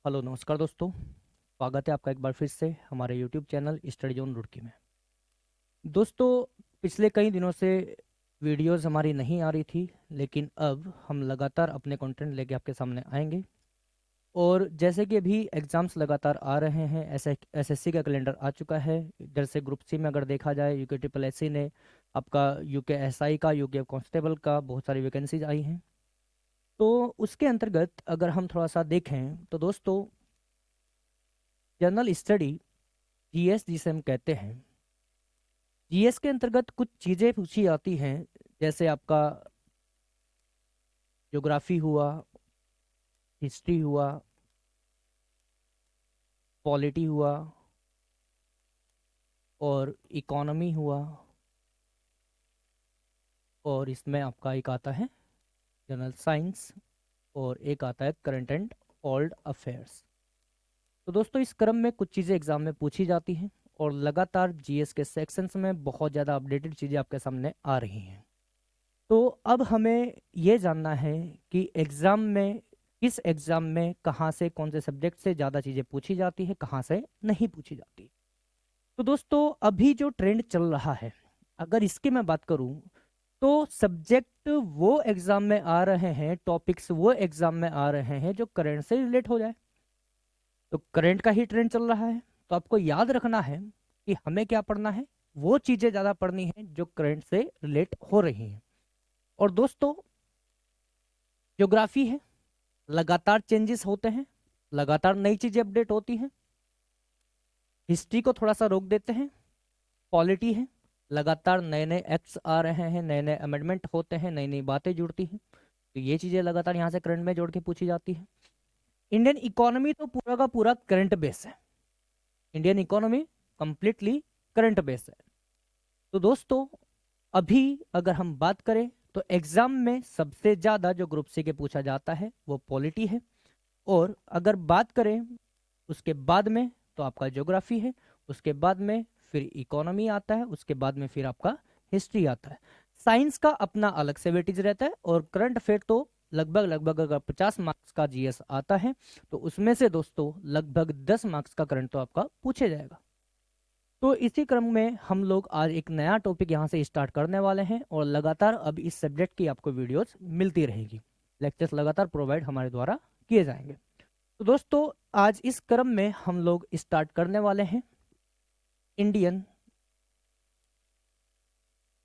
Hello नमस्कार दोस्तों। स्वागत है आपका एक बार फिर से हमारे YouTube channel study zone Roorkee में। दोस्तों, पिछले कई दिनों से वीडियोस हमारी नहीं आ रही थी, लेकिन अब हम लगातार अपने कंटेंट लेके आपके सामने आएंगे। और जैसे कि अभी एग्ज़ाम्स लगातार आ रहे हैं, ऐसे एसएससी का कैलेंडर आ चुका है। इधर से ग्रुप सी में अगर देखा जाए, यूके ट्रिपल एससी ने आपका यूके एसआई का, यूके कांस्टेबल का बहुत सारी वैकेंसीज आई हैं। तो उसके अंतर्गत अगर हम थोड़ा सा देखें तो दोस्तों, जनरल स्टडी जीएस जिसे हम कहते हैं, जीएस के अंतर्गत कुछ चीज़ें पूछी जाती हैं। जैसे आपका ज्योग्राफी हुआ, हिस्ट्री हुआ, पॉलिटी हुआ और इकोनॉमी हुआ। और इसमें आपका एक आता है जनरल साइंस और एक आता है करंट एंड ओल्ड अफेयर्स। तो दोस्तों, इस क्रम में कुछ चीज़ें एग्जाम में पूछी जाती हैं और लगातार जीएस के सेक्शंस में बहुत ज़्यादा अपडेटेड चीज़ें आपके सामने आ रही हैं। तो अब हमें ये जानना है कि एग्ज़ाम में, किस एग्ज़ाम में कहाँ से, कौन से सब्जेक्ट से ज़्यादा चीज़ें पूछी जाती है, कहाँ से नहीं पूछी जाती। तो दोस्तों, अभी जो ट्रेंड चल रहा है, अगर इसकी मैं बात करूं, तो सब्जेक्ट वो एग्ज़ाम में आ रहे हैं, टॉपिक्स वो एग्ज़ाम में आ रहे हैं जो करंट से रिलेट हो जाए। तो करंट का ही ट्रेंड चल रहा है, तो आपको याद रखना है कि हमें क्या पढ़ना है। वो चीज़ें ज़्यादा पढ़नी है जो करंट से रिलेट हो रही हैं। और दोस्तों, ज्योग्राफी है, लगातार चेंजेस होते हैं, लगातार नई चीज़ें अपडेट होती हैं। हिस्ट्री को थोड़ा सा रोक देते हैं। पॉलिटी है, लगातार नए नए एक्ट्स आ रहे हैं, नए नए अमेंडमेंट होते हैं, नई नई बातें जुड़ती हैं। तो ये चीज़ें लगातार यहाँ से करंट में जोड़ के पूछी जाती है। इंडियन इकोनॉमी तो पूरा का पूरा करंट बेस है। Indian economy completely current base है। तो दोस्तों, अभी अगर हम बात करें तो एग्जाम में सबसे ज़्यादा जो ग्रुप सी के पूछा जाता है वो पॉलिटी है। और अगर बात करें उसके बाद में, तो आपका ज्योग्राफी है, उसके बाद में फिर इकोनॉमी आता है, उसके बाद में फिर आपका हिस्ट्री आता है। साइंस का अपना अलग से वेटेज रहता है। और करंट अफेयर तो लगभग लगभग अगर 50 मार्क्स का जीएस आता है, तो उसमें से दोस्तों लगभग 10 मार्क्स का करंट तो आपका पूछे जाएगा। तो इसी क्रम में हम लोग आज एक नया टॉपिक यहाँ से स्टार्ट करने वाले हैं और लगातार अब इस सब्जेक्ट की आपको वीडियोस मिलती रहेगी। लेक्चर्स लगातार प्रोवाइड हमारे द्वारा किए जाएंगे। तो दोस्तों, आज इस क्रम में हम लोग स्टार्ट करने वाले हैं इंडियन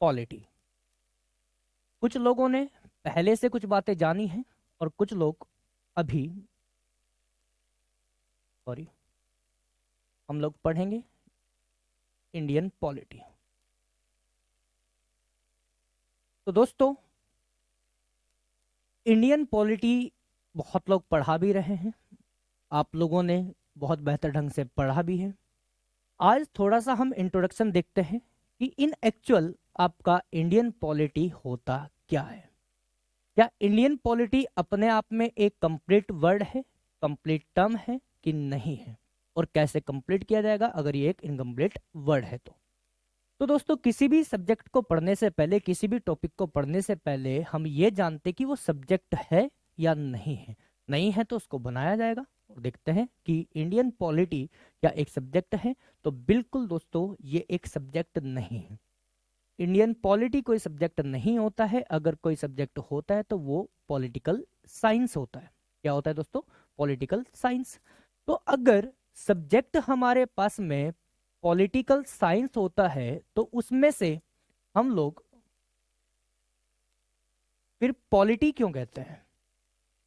पॉलिटी। कुछ लोगों ने पहले से कुछ बातें जानी हैं और कुछ लोग अभी, सॉरी, हम लोग पढ़ेंगे इंडियन पॉलिटी। तो दोस्तों, इंडियन पॉलिटी बहुत लोग पढ़ा भी रहे हैं, आप लोगों ने बहुत बेहतर ढंग से पढ़ा भी है। आज थोड़ा सा हम इंट्रोडक्शन देखते हैं कि इन एक्चुअल आपका इंडियन पॉलिटी होता क्या है। क्या इंडियन पॉलिटी अपने आप में एक कंप्लीट वर्ड है, कंप्लीट टर्म है कि नहीं है, और कैसे कंप्लीट किया जाएगा अगर ये एक इनकम्प्लीट वर्ड है तो दोस्तों, किसी भी सब्जेक्ट को पढ़ने से पहले, किसी भी टॉपिक को पढ़ने से पहले हम ये जानते कि वो सब्जेक्ट है या नहीं है। नहीं है तो उसको बनाया जाएगा। और देखते हैं कि इंडियन पॉलिटी क्या एक सब्जेक्ट है। तो बिल्कुल दोस्तों, ये एक सब्जेक्ट नहीं है। इंडियन पॉलिटी कोई सब्जेक्ट नहीं होता है। अगर कोई सब्जेक्ट होता है तो वो पॉलिटिकल साइंस होता है। क्या होता है दोस्तों? Political science. तो अगर सब्जेक्ट हमारे पास में पॉलिटिकल साइंस होता है तो उसमें से हम लोग फिर पॉलिटी क्यों कहते हैं,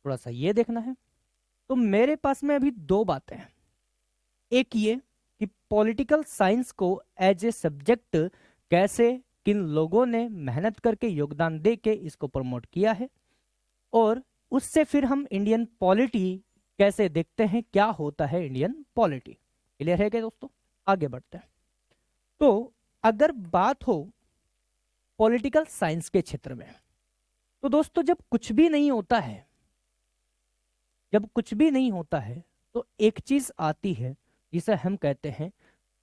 थोड़ा सा ये देखना है। तो मेरे पास में अभी दो बातें हैं। एक ये कि पॉलिटिकल साइंस को एज ए सब्जेक्ट कैसे, किन लोगों ने मेहनत करके, योगदान दे के इसको प्रमोट किया है, और उससे फिर हम इंडियन पॉलिटी कैसे देखते हैं, क्या होता है इंडियन पॉलिटी। क्लियर है क्या दोस्तों? आगे बढ़ते हैं। तो अगर बात हो पॉलिटिकल साइंस के क्षेत्र में, तो दोस्तों जब कुछ भी नहीं होता है, जब कुछ भी नहीं होता है तो एक चीज आती है जिसे हम कहते हैं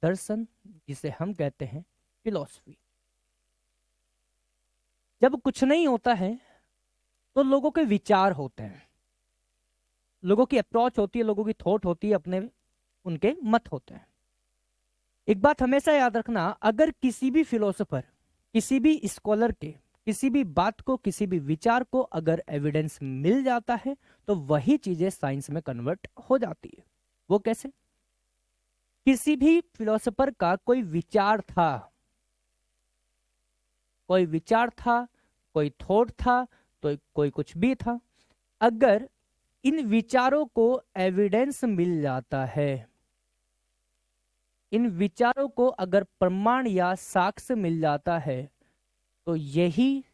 दर्शन, जिसे हम कहते हैं फिलॉसफी। जब कुछ नहीं होता है तो लोगों के विचार होते हैं। लोगों की अप्रोच होती है, लोगों की थॉट होती है, अपने उनके मत होते हैं। एक बात हमेशा याद रखना, अगर किसी भी फिलोसोफर, किसी भी स्कॉलर के किसी भी बात को, किसी भी विचार को अगर एविडेंस मिल जाता है तो वही चीजें साइंस में कन्वर्ट हो जाती है। वो कैसे? किसी भी फिलोसोफर का कोई विचार था, कोई विचार था, कोई थॉट था, तो कोई कुछ भी था, अगर इन विचारों को एविडेंस मिल जाता है, इन विचारों को अगर प्रमाण या साक्ष्य मिल जाता है, तो यही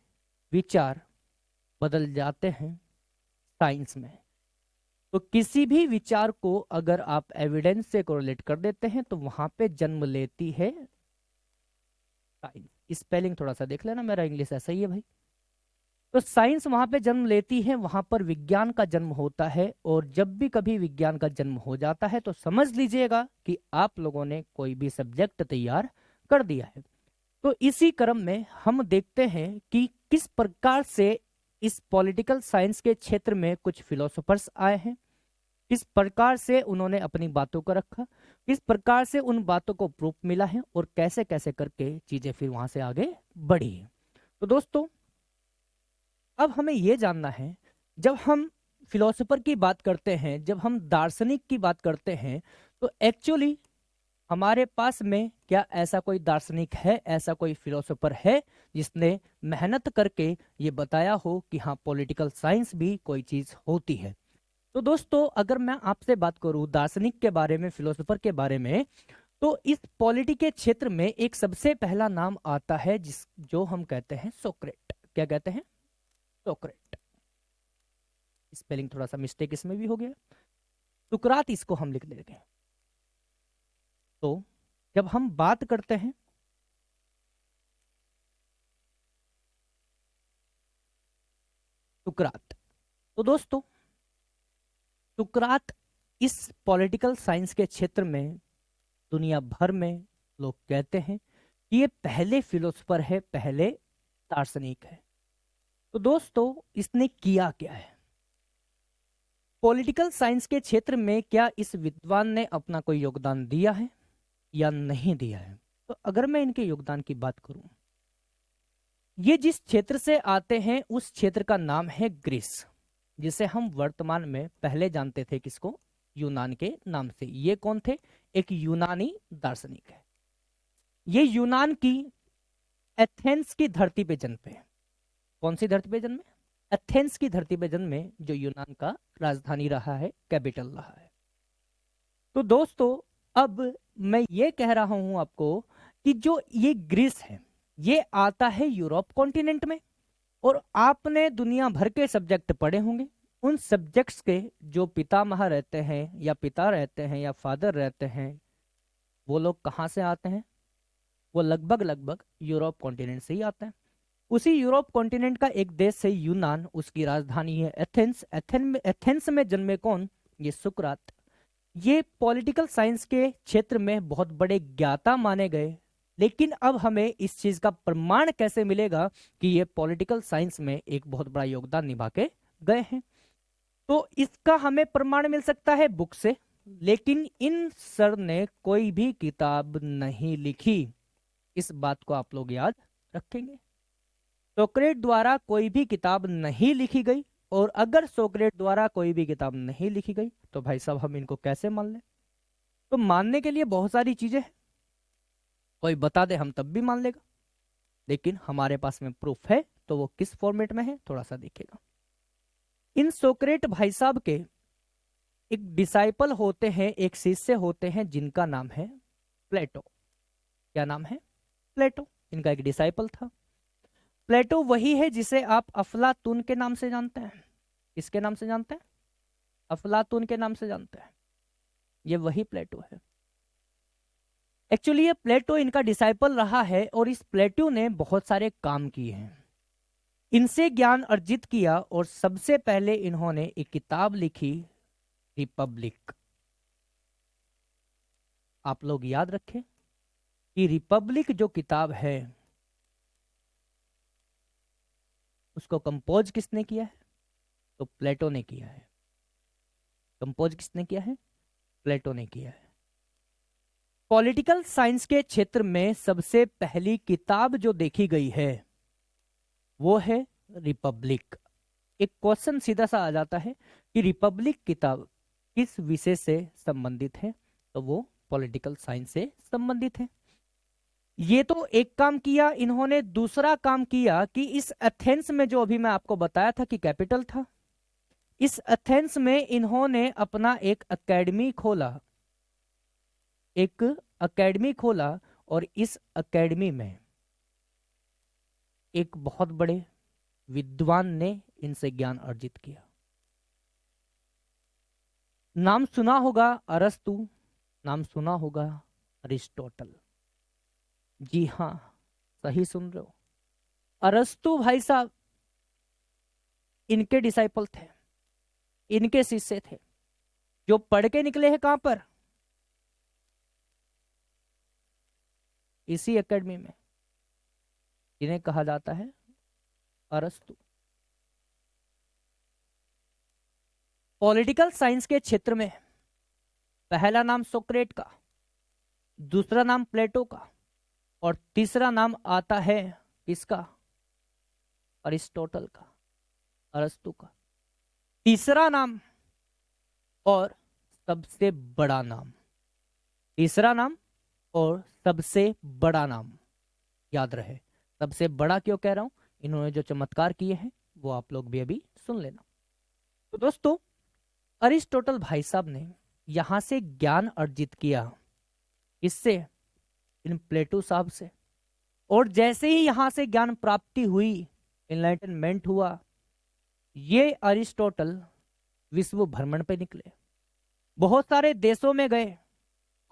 विचार बदल जाते हैं साइंस में। तो किसी भी विचार को अगर आप एविडेंस से कोरिलेट कर देते हैं तो वहां पे जन्म लेती है साइंस। स्पेलिंग थोड़ा सा देख लेना, मेरा इंग्लिश ऐसा ही है भाई। तो साइंस वहां पे जन्म लेती है, वहां पर विज्ञान का जन्म होता है। और जब भी कभी विज्ञान का जन्म हो जाता है तो समझ लीजिएगा कि आप लोगों ने कोई भी सब्जेक्ट तैयार कर दिया है। तो इसी क्रम में हम देखते हैं कि किस प्रकार से इस पॉलिटिकल साइंस के क्षेत्र में कुछ फिलोसोफर्स आए हैं, किस प्रकार से उन्होंने अपनी बातों को रखा, किस प्रकार से उन बातों को प्रूफ मिला है, और कैसे कैसे करके चीजें फिर वहां से आगे बढ़ी है। तो दोस्तों, अब हमें यह जानना है, जब हम फिलोसोफर की बात करते हैं, जब हम दार्शनिक की बात करते हैं, तो एक्चुअली हमारे पास में क्या ऐसा कोई दार्शनिक है, ऐसा कोई फिलोसोफर है जिसने मेहनत करके ये बताया हो कि हाँ, पॉलिटिकल साइंस भी कोई चीज होती है? तो दोस्तों, अगर मैं आपसे बात करूं दार्शनिक के बारे में, फिलोसोफर के बारे में, तो इस पॉलिटी के क्षेत्र में एक सबसे पहला नाम आता है जो हम कहते हैं सोक्रेट। क्या कहते हैं? सोक्रेट। स्पेलिंग थोड़ा सा मिस्टेक इसमें भी हो गया, सुकरात इसको हम लिख लेंगे। तो जब हम बात करते हैं सुकरात, तो दोस्तों सुकरात इस पॉलिटिकल साइंस के क्षेत्र में दुनिया भर में लोग कहते हैं कि ये पहले फिलोसोफर है, पहले दार्शनिक है। तो दोस्तों, इसने किया क्या है पॉलिटिकल साइंस के क्षेत्र में? क्या इस विद्वान ने अपना कोई योगदान दिया है या नहीं दिया है? तो अगर मैं इनके योगदान की बात करूं, ये जिस क्षेत्र से आते हैं उस क्षेत्र का नाम है ग्रीस, जिसे हम वर्तमान में पहले जानते थे किसको? यूनान के नाम से। ये कौन थे? एक यूनानी दार्शनिक है। ये यूनान की एथेंस की धरती पे जन्मे। कौन सी धरती पे जन्मे? एथेंस की धरती पे जन्मे, जो यूनान का राजधानी रहा है, कैपिटल रहा है। तो दोस्तों, अब मैं ये कह रहा हूं आपको कि जो ये ग्रीस है, ये आता है यूरोप कॉन्टिनेंट में। और आपने दुनिया भर के सब्जेक्ट पढ़े होंगे, उन सब्जेक्ट्स के जो पितामह रहते हैं या पिता रहते हैं या फादर रहते हैं, वो लोग कहाँ से आते हैं? वो लगभग लगभग यूरोप कॉन्टिनेंट से ही आते हैं। उसी यूरोप कॉन्टिनेंट का एक देश है यूनान, उसकी राजधानी है एथेंस। एथेंस में जन्मे कौन? ये सुकरात। ये पॉलिटिकल साइंस के क्षेत्र में बहुत बड़े ज्ञाता माने गए। लेकिन अब हमें इस चीज का प्रमाण कैसे मिलेगा कि ये पॉलिटिकल साइंस में एक बहुत बड़ा योगदान निभा के गए हैं? तो इसका हमें प्रमाण मिल सकता है बुक से, लेकिन इन सर ने कोई भी किताब नहीं लिखी। इस बात को आप लोग याद रखेंगे। सोक्रेट द्वारा कोई भी किताब नहीं लिखी गई। और अगर सोक्रेट द्वारा कोई भी किताब नहीं लिखी गई तो भाई साहब हम इनको कैसे मान लें? तो मानने के लिए बहुत सारी चीजें हैं, कोई बता दे हम तब भी मान लेगा, लेकिन हमारे पास में प्रूफ है। तो वो किस फॉर्मेट में है, थोड़ा सा देखिएगा। इन सोक्रेट भाई साहब के एक डिसाइपल होते हैं, एक शिष्य होते हैं, जिनका नाम है प्लेटो। क्या नाम है? प्लेटो। इनका एक डिसाइपल था। प्लेटो वही है जिसे आप अफलातून के नाम से जानते हैं। किसके नाम से जानते हैं? अफलातून के नाम से जानते हैं। ये वही प्लेटो है। एक्चुअली ये प्लेटो इनका डिसाइपल रहा है, और इस प्लेटो ने बहुत सारे काम किए हैं, इनसे ज्ञान अर्जित किया। और सबसे पहले इन्होंने एक किताब लिखी, रिपब्लिक। आप लोग याद रखें कि रिपब्लिक जो किताब है, उसको कंपोज किसने किया है? तो प्लेटो ने किया है। कंपोज किसने किया है? प्लेटो ने किया है। पॉलिटिकल साइंस के क्षेत्र में सबसे पहली किताब जो देखी गई है वो है रिपब्लिक। एक क्वेश्चन सीधा सा आ जाता है कि रिपब्लिक किताब किस विषय से संबंधित है, तो वो पॉलिटिकल साइंस से संबंधित है। ये तो एक काम किया इन्होंने। दूसरा काम किया कि इस एथेंस में, जो अभी मैं आपको बताया था कि कैपिटल था, इस एथेंस में इन्होंने अपना एक एकेडमी खोला, एक एकेडमी खोला, और इस एकेडमी में एक बहुत बड़े विद्वान ने इनसे ज्ञान अर्जित किया। नाम सुना होगा अरस्तु, नाम सुना होगा अरिस्टोटल। जी हाँ, सही सुन रहे हो। अरस्तु भाई साहब इनके डिसाइपल थे, इनके शिष्य थे, जो पढ़ के निकले हैं कहां पर? इसी एकेडमी में, इन्हें कहा जाता है अरस्तु। पॉलिटिकल साइंस के क्षेत्र में पहला नाम सोक्रेट का, दूसरा नाम प्लेटो का, और तीसरा नाम आता है किसका? अरिस्टोटल का, अरस्तु का। तीसरा नाम और सबसे बड़ा नाम, तीसरा नाम और सबसे बड़ा नाम, याद रहे। सबसे बड़ा क्यों कह रहा हूं? इन्होंने जो चमत्कार किए हैं वो आप लोग भी अभी सुन लेना। तो दोस्तों, अरिस्टोटल भाई साहब ने यहां से ज्ञान अर्जित किया, इससे, इन प्लेटो साहब से। और जैसे ही यहां से ज्ञान प्राप्ति हुई, एनलाइटनमेंट हुआ, ये अरिस्टोटल विश्व भ्रमण पे निकले, बहुत सारे देशों में गए,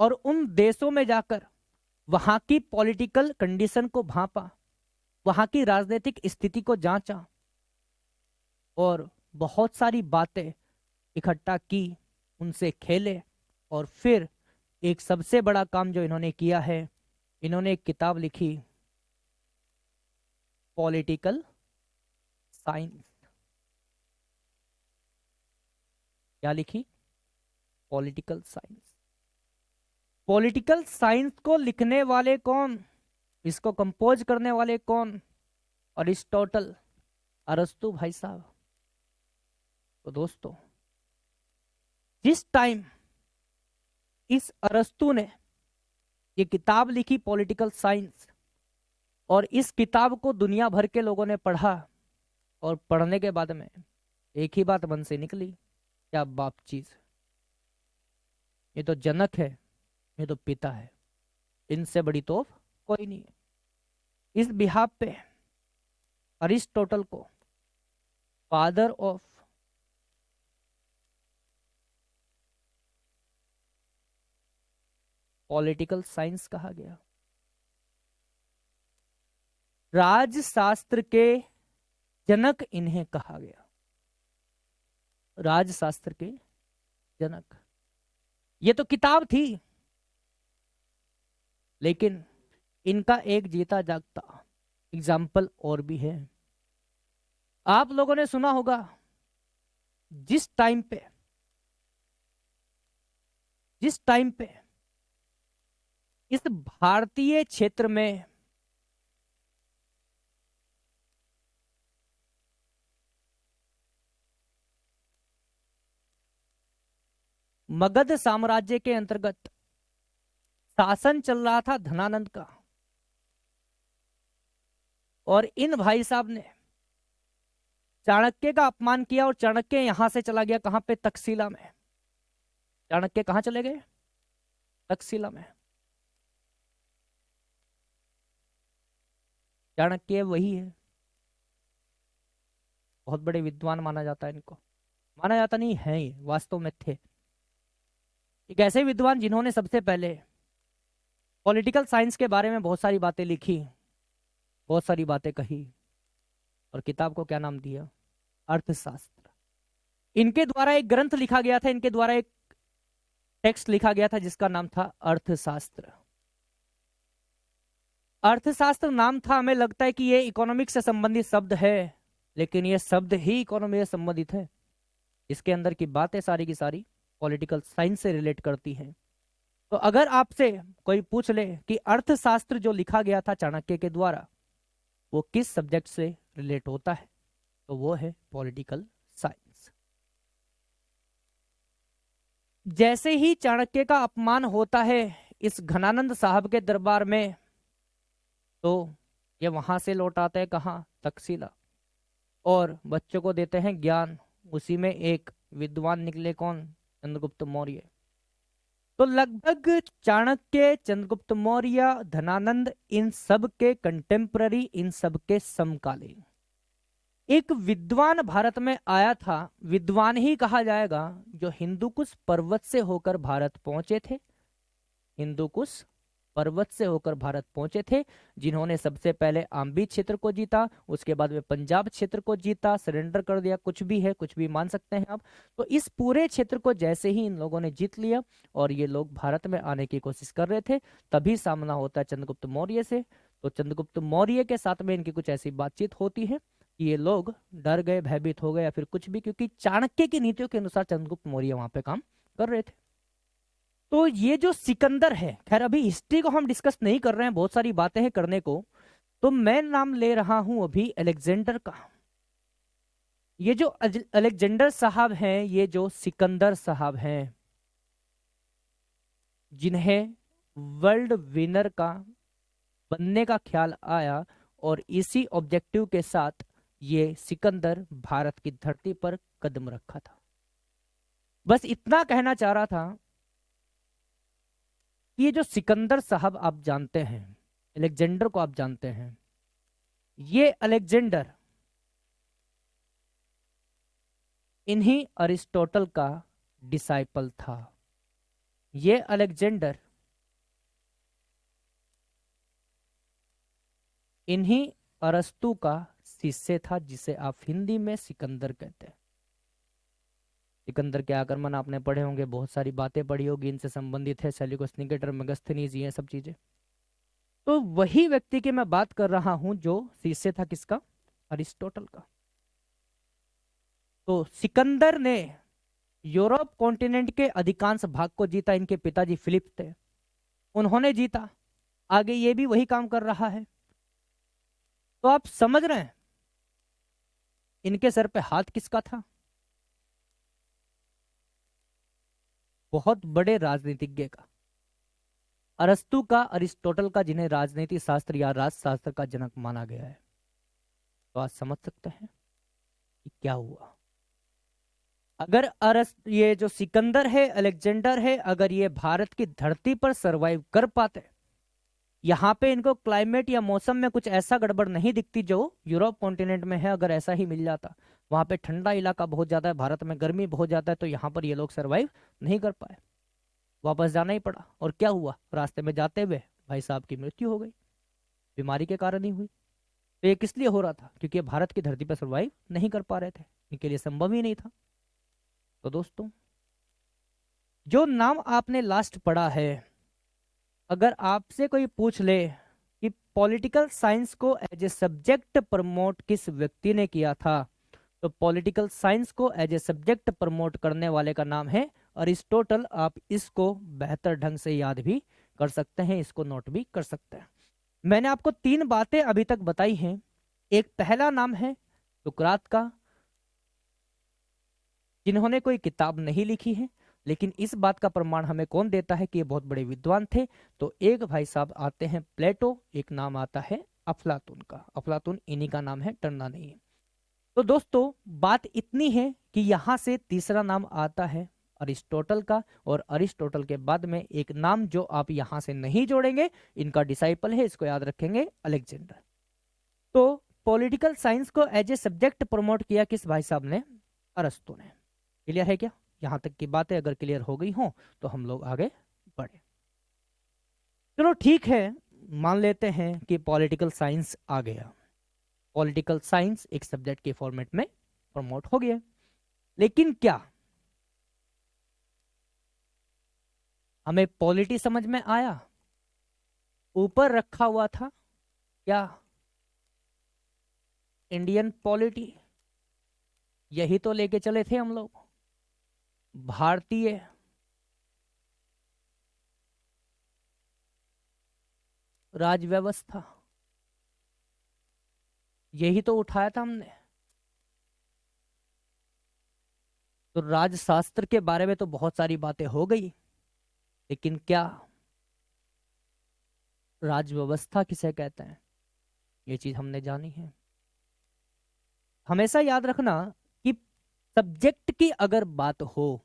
और उन देशों में जाकर वहां की पॉलिटिकल कंडीशन को भांपा, वहां की राजनीतिक स्थिति को जांचा, और बहुत सारी बातें इकट्ठा की, उनसे खेले, और फिर एक सबसे बड़ा काम जो इन्होंने किया है, इन्होंने एक किताब लिखी, पॉलिटिकल साइंस। क्या लिखी? Political science. पॉलिटिकल साइंस को लिखने वाले कौन? इसको कंपोज करने वाले कौन? अरिस्टोटल, अरस्तु भाई साहब। तो दोस्तों, जिस टाइम इस अरस्तु ने ये किताब लिखी पॉलिटिकल साइंस, और इस किताब को दुनिया भर के लोगों ने पढ़ा, और पढ़ने के बाद में एक ही बात मन से निकली, क्या बाप चीज, ये तो जनक है, ये तो पिता है, इनसे बड़ी तोप कोई नहीं है। इस बिहाफ पे अरिस्टोटल को फादर ऑफ पॉलिटिकल साइंस कहा गया। राजशास्त्र के जनक इन्हें कहा गया, राजशास्त्र के जनक। ये तो किताब थी, लेकिन इनका एक जीता जागता एग्जाम्पल और भी है। आप लोगों ने सुना होगा, जिस टाइम पे इस भारतीय क्षेत्र में मगध साम्राज्य के अंतर्गत शासन चल रहा था धनानंद का, और इन भाई साहब ने चाणक्य का अपमान किया, और चाणक्य यहां से चला गया कहां पे? तक्षशिला में। चाणक्य कहां चले गए? तक्षशिला में। चाणक्य वही है, बहुत बड़े विद्वान माना जाता है इनको, माना जाता नहीं है, ये वास्तव में थे एक ऐसे विद्वान जिन्होंने सबसे पहले पॉलिटिकल साइंस के बारे में बहुत सारी बातें लिखी, बहुत सारी बातें कही, और किताब को क्या नाम दिया? अर्थशास्त्र। इनके द्वारा एक ग्रंथ लिखा गया था, इनके द्वारा एक टेक्स्ट लिखा गया था जिसका नाम था अर्थशास्त्र। अर्थशास्त्र नाम था, हमें लगता है कि ये इकोनॉमिक्स से संबंधित शब्द है, लेकिन ये शब्द ही इकोनॉमी से संबंधित है। इसके अंदर की बातें सारी की सारी पॉलिटिकल साइंस से रिलेट करती हैं। तो अगर आपसे कोई पूछ ले कि अर्थशास्त्र जो लिखा गया था चाणक्य के द्वारा वो किस सब्जेक्ट से रिलेट होता है, तो वो है पॉलिटिकल साइंस। जैसे ही चाणक्य का अपमान होता है इस घनानंद साहब के दरबार में, तो ये वहां से लौटाते हैं कहाँ, तक्षशिला, और बच्चों को देते हैं ज्ञान। उसी में एक विद्वान निकले, कौन, चंद्रगुप्त मौर्य। तो लगभग चाणक्य, चंद्रगुप्त मौर्य, धनानंद, इन सब के कंटेम्पररी, इन सब के समकालीन एक विद्वान भारत में आया था। विद्वान ही कहा जाएगा जो हिंदुकुश पर्वत से होकर भारत पहुंचे थे। हिंदुकुश पर्वत से होकर भारत पहुंचे थे, जिन्होंने सबसे पहले आम्बी क्षेत्र को जीता, उसके बाद में पंजाब क्षेत्र को जीता, सरेंडर कर दिया, कुछ भी है, कुछ भी मान सकते हैं आप। तो इस पूरे क्षेत्र को जैसे ही इन लोगों ने जीत लिया और ये लोग भारत में आने की कोशिश कर रहे थे, तभी सामना होता है चंद्रगुप्त मौर्य से। तो चंद्रगुप्त मौर्य के साथ में इनकी कुछ ऐसी बातचीत होती है कि ये लोग डर गए, भयभीत हो गए या फिर कुछ भी, क्योंकि चाणक्य की नीतियों के अनुसार चंद्रगुप्त मौर्य वहां पे काम कर रहे थे। तो ये जो सिकंदर है, खैर अभी हिस्ट्री को हम डिस्कस नहीं कर रहे हैं, बहुत सारी बातें हैं करने को, तो मैं नाम ले रहा हूं अभी अलेक्जेंडर का। ये जो अलेक्जेंडर साहब हैं, ये जो सिकंदर साहब हैं, जिन्हें वर्ल्ड विनर का बनने का ख्याल आया, और इसी ऑब्जेक्टिव के साथ ये सिकंदर भारत की धरती पर कदम रखा था। बस इतना कहना चाह रहा था। ये जो सिकंदर साहब आप जानते हैं, अलेक्जेंडर को आप जानते हैं, ये अलेक्जेंडर इन्हीं अरिस्टोटल का डिसाइपल था। ये अलेक्जेंडर इन्हीं अरस्तु का शिष्य था, जिसे आप हिंदी में सिकंदर कहते हैं। सिकंदर के आक्रमण आपने पढ़े होंगे, बहुत सारी बातें पढ़ी होगी, इनसे संबंधित है, सेल्यूकस निकेटर, मेगास्थनीज, ये सब चीजें। तो वही व्यक्ति की मैं बात कर रहा हूं जो शिष्य था किसका, अरिस्टोटल का। तो सिकंदर ने यूरोप कॉन्टिनेंट के अधिकांश भाग को जीता। इनके पिताजी फिलिप थे, उन्होंने जीता। आगे ये भी वही काम कर रहा है। तो आप समझ रहे हैं इनके सर पे हाथ किसका था, बहुत बड़े राजनीतिज्ञ का, अरस्तु का, अरिस्टोटल का, जिन्हें राजनीति शास्त्र या राजशास्त्र का जनक माना गया है। तो आज समझ सकते हैं कि क्या हुआ। अगर ये जो सिकंदर है, अलेक्जेंडर है, अगर ये भारत की धरती पर सरवाइव कर पाते, यहाँ पे इनको क्लाइमेट या मौसम में कुछ ऐसा गड़बड़ नहीं दिखती जो यूरोप कॉन्टिनेंट में है, अगर ऐसा ही मिल जाता, वहां पे ठंडा इलाका बहुत ज्यादा है, भारत में गर्मी बहुत ज्यादा है, तो यहाँ पर ये लोग सरवाइव नहीं कर पाए, वापस जाना ही पड़ा। और क्या हुआ, रास्ते में जाते हुए भाई साहब की मृत्यु हो गई, बीमारी के कारण ही हुई। तो ये किस लिए हो रहा था, क्योंकि भारत की धरती पर सरवाइव नहीं कर पा रहे थे, इनके लिए संभव ही नहीं था। तो दोस्तों, जो नाम आपने लास्ट पढ़ा है, अगर आपसे कोई पूछ ले कि पॉलिटिकल साइंस को एज ए सब्जेक्ट प्रमोट किस व्यक्ति ने किया था, तो पॉलिटिकल साइंस को एज ए सब्जेक्ट प्रमोट करने वाले का नाम है अरिस्टोटल। आप इसको बेहतर ढंग से याद भी कर सकते हैं, इसको नोट भी कर सकते हैं। मैंने आपको 3 बातें अभी तक बताई हैं। एक पहला नाम है सुकरात का, जिन्होंने कोई किताब नहीं लिखी है, लेकिन इस बात का प्रमाण हमें कौन देता है कि ये बहुत बड़े विद्वान थे। तो एक भाई साहब आते हैं प्लेटो, एक नाम आता है अफलातून का। अफलातून इन्हीं का नाम है, टर्ना नहीं है। तो दोस्तों, बात इतनी है कि यहां से तीसरा नाम आता है अरिस्टोटल का, और अरिस्टोटल के बाद में एक नाम जो आप यहां से नहीं जोड़ेंगे, इनका डिसाइपल है, इसको याद रखेंगे, अलेक्जेंडर। तो पॉलिटिकल साइंस को एज ए सब्जेक्ट प्रमोट किया किस भाई साहब ने, अरस्तु ने। क्लियर है क्या, यहां तक की बातें अगर क्लियर हो गई हो तो हम लोग आगे बढ़े। चलो ठीक है, मान लेते हैं कि पॉलिटिकल साइंस आ गया, पॉलिटिकल साइंस एक सब्जेक्ट के फॉर्मेट में प्रमोट हो गया, लेकिन क्या हमें पॉलिटी समझ में आया? ऊपर रखा हुआ था क्या, इंडियन पॉलिटी, यही तो लेके चले थे हम लोग। भारतीय राज व्यवस्था, यही तो उठाया था हमने। तो राजशास्त्र के बारे में तो बहुत सारी बातें हो गई, लेकिन क्या राज व्यवस्था किसे कहते हैं, ये चीज हमने जानी है। हमेशा याद रखना कि सब्जेक्ट की अगर बात हो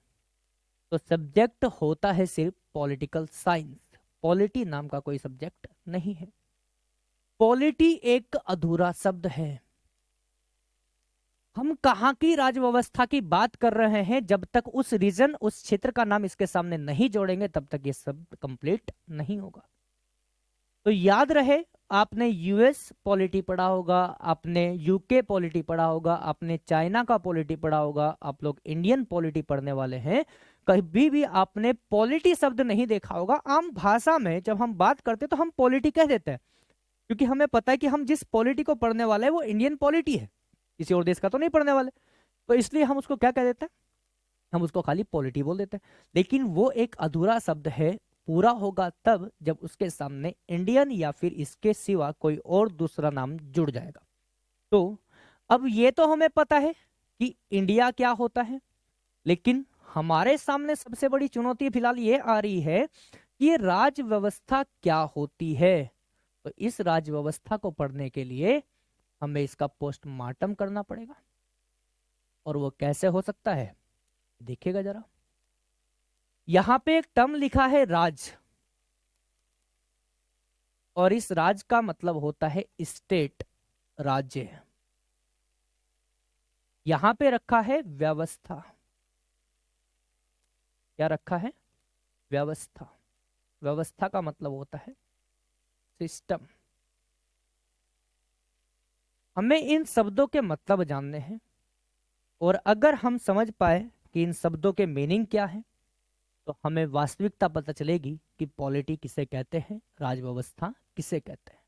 तो सब्जेक्ट होता है सिर्फ पॉलिटिकल साइंस, पॉलिटी नाम का कोई सब्जेक्ट नहीं है। पॉलिटी एक अधूरा शब्द है। हम कहाँ की राजव्यवस्था की बात कर रहे हैं, जब तक उस रीजन उस क्षेत्र का नाम इसके सामने नहीं जोड़ेंगे तब तक ये सब कंप्लीट नहीं होगा। तो याद रहे, आपने यूएस पॉलिटी पढ़ा होगा, आपने यूके पॉलिटी पढ़ा होगा, आपने चाइना का पॉलिटी पढ़ा होगा, आप लोग इंडियन पॉलिटी पढ़ने वाले हैं। कभी भी आपने पॉलिटी शब्द नहीं देखा होगा। आम भाषा में जब हम बात करते हैं तो हम पॉलिटी कह देते हैं, क्योंकि हमें पता है कि हम जिस पॉलिटी को पढ़ने वाले हैं वो इंडियन पॉलिटी है, किसी और देश का तो नहीं पढ़ने वाले। तो इसलिए हम उसको क्या कह देते हैं, हम उसको खाली पॉलिटी बोल देते हैं। लेकिन वो एक अधूरा शब्द है, पूरा होगा तब जब उसके सामने इंडियन या फिर इसके सिवा कोई और दूसरा नाम जुड़ जाएगा। तो अब ये तो हमें पता है कि इंडिया क्या होता है, लेकिन हमारे सामने सबसे बड़ी चुनौती फिलहाल ये आ रही है कि ये राज व्यवस्था क्या होती है। तो इस राज व्यवस्था को पढ़ने के लिए हमें इसका पोस्टमार्टम करना पड़ेगा। और वो कैसे हो सकता है, देखिएगा जरा। यहां पे एक टर्म लिखा है राज, और इस राज का मतलब होता है स्टेट, राज्य। यहां पे रखा है व्यवस्था, क्या रखा है, व्यवस्था। व्यवस्था का मतलब होता है सिस्टम। हमें इन शब्दों के मतलब जानने हैं, और अगर हम समझ पाए कि इन शब्दों के मीनिंग क्या है तो हमें वास्तविकता पता चलेगी कि पॉलिटी किसे कहते हैं, राजव्यवस्था किसे कहते हैं।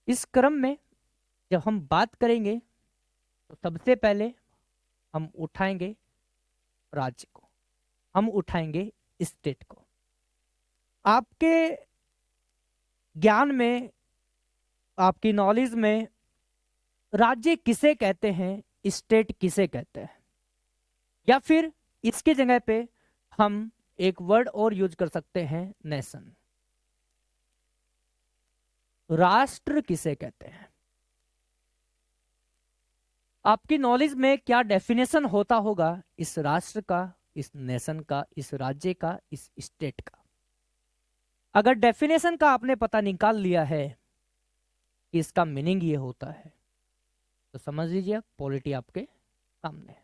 इस क्रम में जब हम बात करेंगे तो सबसे पहले हम उठाएंगे राज्य को, हम उठाएंगे स्टेट को। आपके ज्ञान में, आपकी नॉलेज में राज्य किसे कहते हैं, स्टेट किसे कहते हैं, या फिर इसके जगह पे हम एक वर्ड और यूज कर सकते हैं, नेशन। राष्ट्र किसे कहते हैं, आपकी नॉलेज में क्या डेफिनेशन होता होगा इस राष्ट्र का, इस नेशन का, इस राज्य का, इस स्टेट का। अगर डेफिनेशन का आपने पता निकाल लिया है कि इसका मीनिंग ये होता है, तो समझ लीजिए पॉलिटी आपके सामने है।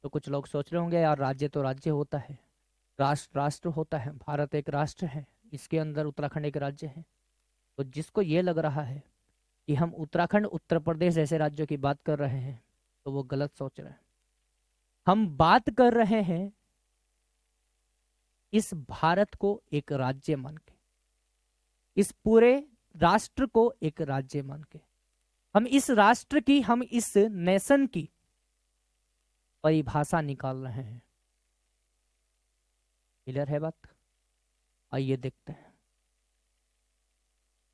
तो कुछ लोग सोच रहे होंगे यार राज्य तो राज्य होता है, राष्ट्र राष्ट्र होता है, भारत एक राष्ट्र है, इसके अंदर उत्तराखंड एक राज्य है। तो जिसको ये लग रहा है कि हम उत्तराखंड उत्तर प्रदेश जैसे राज्यों की बात कर रहे हैं तो वो गलत सोच रहे हैं। हम बात कर रहे हैं इस भारत को एक राज्य मान के, इस पूरे राष्ट्र को एक राज्य मान के, हम इस राष्ट्र की, हम इस नेशन की परिभाषा निकाल रहे हैं। क्लियर है बात? आइए देखते हैं।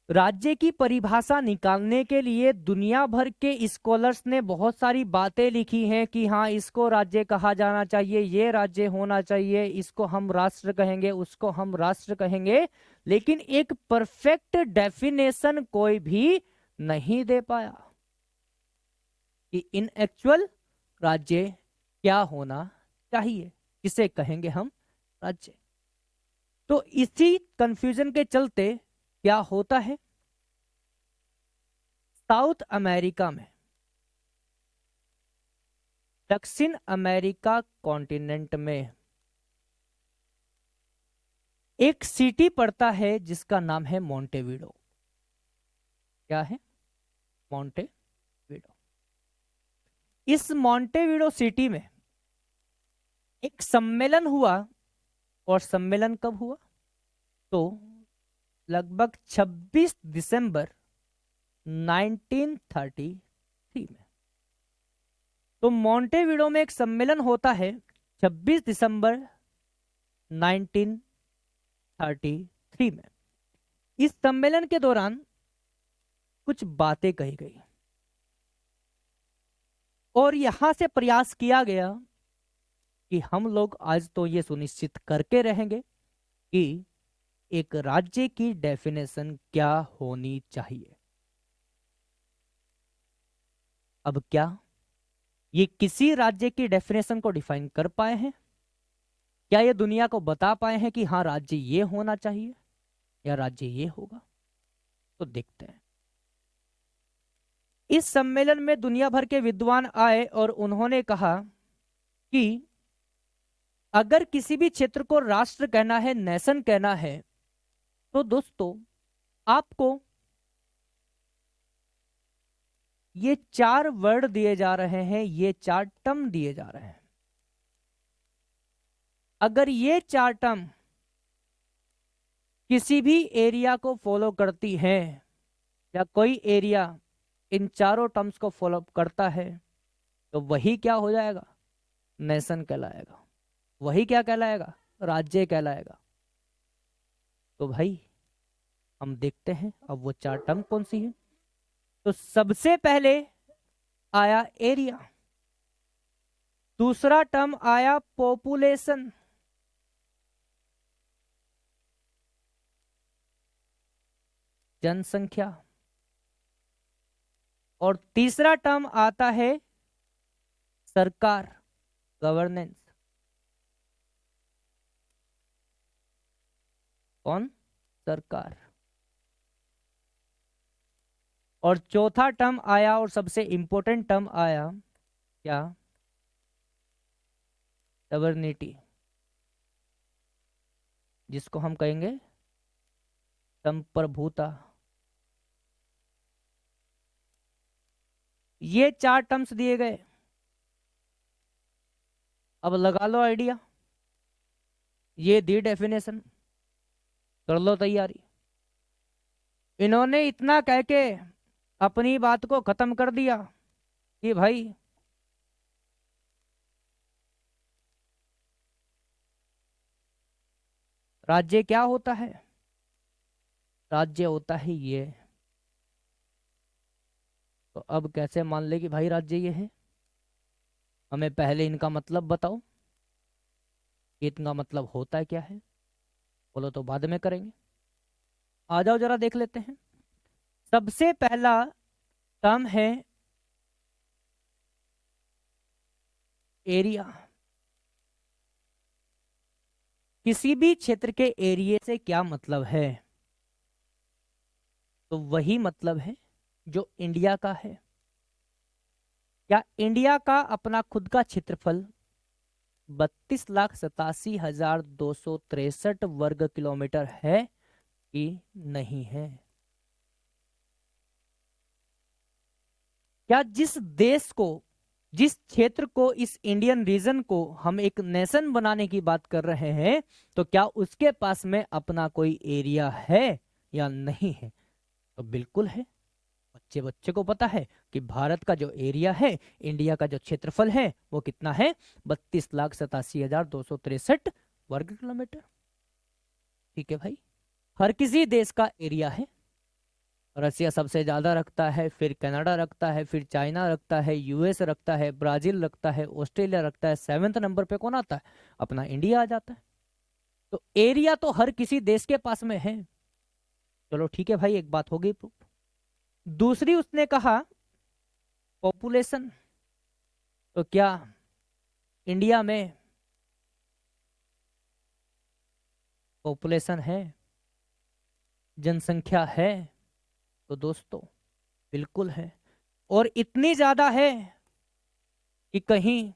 राज्य की परिभाषा निकालने के लिए दुनिया भर के स्कॉलर्स ने बहुत सारी बातें लिखी हैं कि हाँ इसको राज्य कहा जाना चाहिए, ये राज्य होना चाहिए, इसको हम राष्ट्र कहेंगे, उसको हम राष्ट्र कहेंगे, लेकिन एक परफेक्ट डेफिनेशन कोई भी नहीं दे पाया कि इन एक्चुअल राज्य क्या होना चाहिए, किसे कहेंगे हम राज्य। तो इसी कंफ्यूजन के चलते क्या होता है, साउथ अमेरिका में, दक्षिण अमेरिका कॉन्टिनेंट में एक सिटी पड़ता है जिसका नाम है मोंटेविडो। क्या है? मोंटेविडो। इस मोंटेविडो सिटी में एक सम्मेलन हुआ, और सम्मेलन कब हुआ? तो लगभग 26 दिसंबर 1933 में। तो मॉन्टेविडो में एक सम्मेलन होता है 26 दिसंबर 1933 में। इस सम्मेलन के दौरान कुछ बातें कही गई और यहां से प्रयास किया गया कि हम लोग आज तो ये सुनिश्चित करके रहेंगे कि एक राज्य की डेफिनेशन क्या होनी चाहिए। अब क्या ये किसी राज्य की डेफिनेशन को डिफाइन कर पाए हैं? क्या ये दुनिया को बता पाए हैं कि हाँ राज्य ये होना चाहिए या राज्य ये होगा? तो देखते हैं। इस सम्मेलन में दुनिया भर के विद्वान आए और उन्होंने कहा कि अगर किसी भी क्षेत्र को राष्ट्र कहना है, नेशन कहना है, तो दोस्तों आपको ये 4 वर्ड दिए जा रहे हैं, ये 4 टर्म दिए जा रहे हैं। अगर ये 4 टर्म किसी भी एरिया को फॉलो करती हैं या कोई एरिया इन चारों टर्म्स को फॉलो करता है तो वही क्या हो जाएगा? नेशन कहलाएगा। वही क्या कहलाएगा? राज्य कहलाएगा। तो भाई हम देखते हैं अब वो 4 टर्म कौन सी है। तो सबसे पहले आया एरिया, दूसरा टर्म आया पॉपुलेशन, जनसंख्या, और तीसरा टर्म आता है सरकार, गवर्नेंस। कौन? सरकार। और चौथा टर्म आया और सबसे इंपॉर्टेंट टर्म आया क्या? सॉवरेनिटी, जिसको हम कहेंगे संप्रभुता। ये 4 टर्म्स दिए गए। अब लगा लो आइडिया, ये दी डेफिनेशन, कर लो तैयारी। इन्होंने इतना कह के अपनी बात को खत्म कर दिया कि भाई राज्य क्या होता है? राज्य होता है ये। तो अब कैसे मान ले कि भाई राज्य ये है? हमें पहले इनका मतलब बताओ, इनका मतलब होता है क्या है? बोलो तो बाद में करेंगे। आ जाओ जरा देख लेते हैं। सबसे पहला टर्म है एरिया। किसी भी क्षेत्र के एरिया से क्या मतलब है? तो वही मतलब है जो इंडिया का है। क्या इंडिया का अपना खुद का क्षेत्रफल 32,87,263 वर्ग किलोमीटर है कि नहीं है? क्या जिस देश को, जिस क्षेत्र को, इस इंडियन रीजन को हम एक नेशन बनाने की बात कर रहे हैं, तो क्या उसके पास में अपना कोई एरिया है या नहीं है? तो बिल्कुल है। बच्चे बच्चे को पता है कि भारत का जो एरिया है, इंडिया का जो क्षेत्रफल है, वो कितना है? 32,87,263 वर्ग किलोमीटर। ठीक है भाई, हर किसी देश का एरिया है। रसिया सबसे ज्यादा रखता है, फिर कनाडा रखता है, फिर चाइना रखता है, यूएस रखता है, ब्राजील रखता है, ऑस्ट्रेलिया रखता है। 7वें नंबर पे कौन आता है? अपना इंडिया आ जाता है। तो एरिया तो हर किसी देश के पास में है। चलो ठीक है भाई, एक बात हो गई प्रूफ। दूसरी उसने कहा पॉपुलेशन। तो क्या इंडिया में पॉपुलेशन है, जनसंख्या है? तो दोस्तों बिल्कुल है, और इतनी ज्यादा है कि कहीं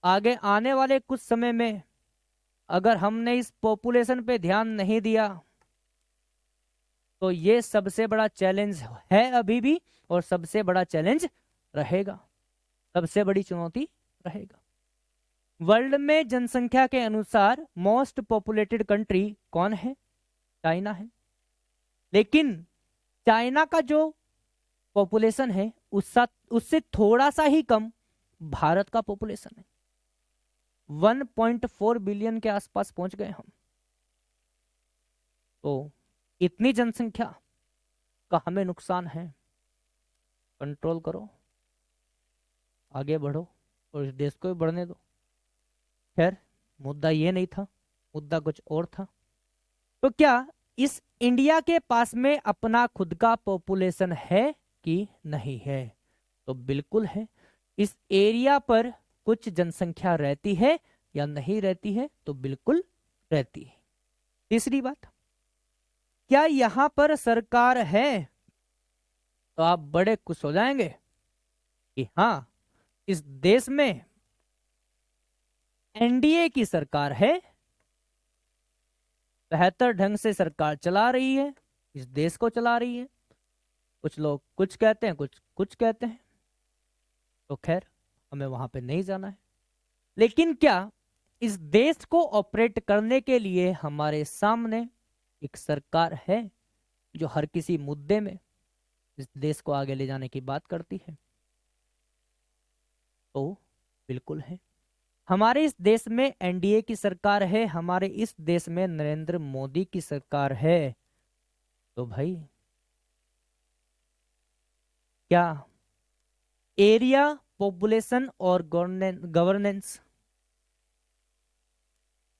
आगे आने वाले कुछ समय में अगर हमने इस पॉपुलेशन पे ध्यान नहीं दिया तो ये सबसे बड़ा चैलेंज है अभी भी, और सबसे बड़ा चैलेंज रहेगा, सबसे बड़ी चुनौती रहेगा। वर्ल्ड में जनसंख्या के अनुसार मोस्ट पॉपुलेटेड कंट्री कौन है? चाइना है। लेकिन चाइना का जो पॉपुलेशन है उससे थोड़ा सा ही कम भारत का पॉपुलेशन है। 1.4 बिलियन के आसपास पहुंच गए हम। तो इतनी जनसंख्या का हमें नुकसान है। कंट्रोल करो, आगे बढ़ो और इस देश को भी बढ़ने दो। खैर, मुद्दा ये नहीं था, मुद्दा कुछ और था। तो क्या इस इंडिया के पास में अपना खुद का पॉपुलेशन है कि नहीं है? तो बिल्कुल है। इस एरिया पर कुछ जनसंख्या रहती है या नहीं रहती है? तो बिल्कुल रहती है। तीसरी बात, क्या यहां पर सरकार है? तो आप बड़े खुश हो जाएंगे कि हाँ, इस देश में एनडीए की सरकार है, बेहतर ढंग से सरकार चला रही है, इस देश को चला रही है। कुछ लोग कुछ कहते हैं, कुछ कुछ कहते हैं। तो खैर, हमें वहां पे नहीं जाना है। लेकिन क्या इस देश को ऑपरेट करने के लिए हमारे सामने एक सरकार है जो हर किसी मुद्दे में इस देश को आगे ले जाने की बात करती है? तो बिल्कुल है। हमारे इस देश में एनडीए की सरकार है, हमारे इस देश में नरेंद्र मोदी की सरकार है। तो भाई, क्या एरिया, पॉपुलेशन और गवर्नेंस,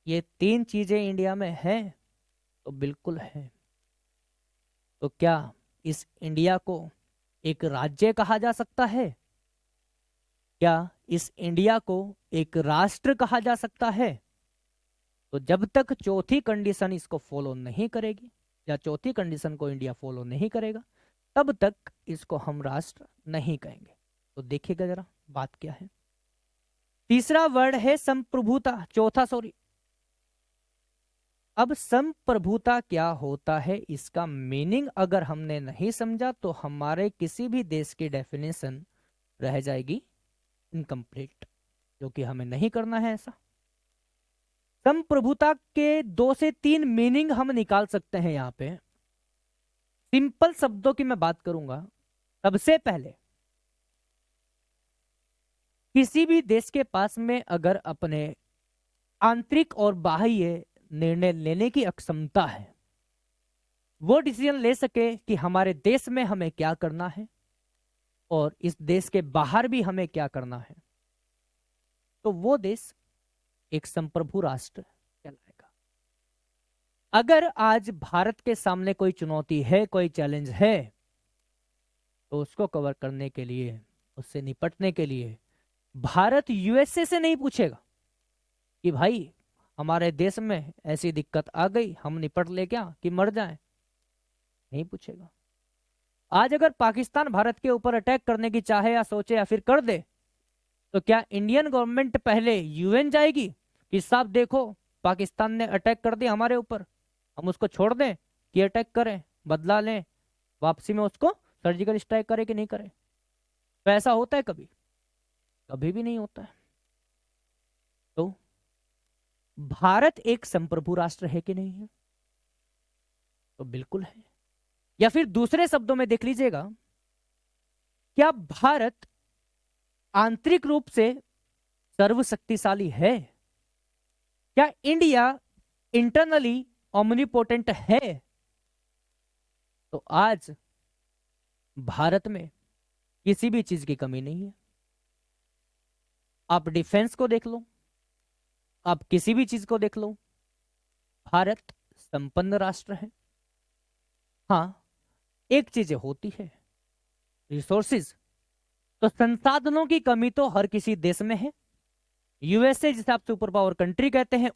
ये तीन चीजें इंडिया में है? तो बिल्कुल है। तो क्या इस इंडिया को एक राज्य कहा जा सकता है? क्या इस इंडिया को एक राष्ट्र कहा जा सकता है? तो जब तक चौथी कंडीशन इसको फॉलो नहीं करेगी, या चौथी कंडीशन को इंडिया फॉलो नहीं करेगा, तब तक इसको हम राष्ट्र नहीं कहेंगे। तो देखिएगा जरा बात क्या है। तीसरा वर्ड है संप्रभुता, चौथा सॉरी। अब संप्रभुता क्या होता है, इसका मीनिंग अगर हमने नहीं समझा तो हमारे किसी भी देश की डेफिनेशन रह जाएगी इनकम्प्लीट, जो कि हमें नहीं करना है ऐसा। संप्रभुता के 2 से 3 मीनिंग हम निकाल सकते हैं यहां पे। सिंपल शब्दों की मैं बात करूंगा। सबसे पहले, किसी भी देश के पास में अगर अपने आंतरिक और बाह्य निर्णय लेने की अक्षमता है, वो डिसीजन ले सके कि हमारे देश में हमें क्या करना है और इस देश के बाहर भी हमें क्या करना है, तो वो देश एक संप्रभु राष्ट्र कहलाएगा। अगर आज भारत के सामने कोई चुनौती है, कोई चैलेंज है, तो उसको कवर करने के लिए, उससे निपटने के लिए भारत यूएसए से नहीं पूछेगा कि भाई हमारे देश में ऐसी दिक्कत आ गई, हम निपट ले क्या कि मर जाएं। नहीं पूछेगा। आज अगर पाकिस्तान भारत के ऊपर अटैक करने की चाहे या सोचे या फिर कर दे, तो क्या इंडियन गवर्नमेंट पहले यूएन जाएगी कि साहब देखो पाकिस्तान ने अटैक कर दिया हमारे ऊपर, हम उसको छोड़ दें कि अटैक करें, बदला लें, वापसी में उसको सर्जिकल स्ट्राइक करें कि नहीं करें? तो ऐसा होता है कभी? कभी भी नहीं होता है। तो भारत एक संप्रभु राष्ट्र है कि नहीं है? तो बिल्कुल है। या फिर दूसरे शब्दों में देख लीजिएगा, क्या भारत आंतरिक रूप से सर्वशक्तिशाली है? क्या इंडिया इंटरनली ओमनीपोटेंट है? तो आज भारत में किसी भी चीज की कमी नहीं है। आप डिफेंस को देख लो, आप किसी भी चीज को देख लो, भारत संपन्न राष्ट्र है। हाँ, एक चीज होती है, रिसोर्सेज। तो संसाधनों की कमी तो हर किसी देश में है। यूएसए जिसे आप सुपर पावर कंट्री कहते हैं,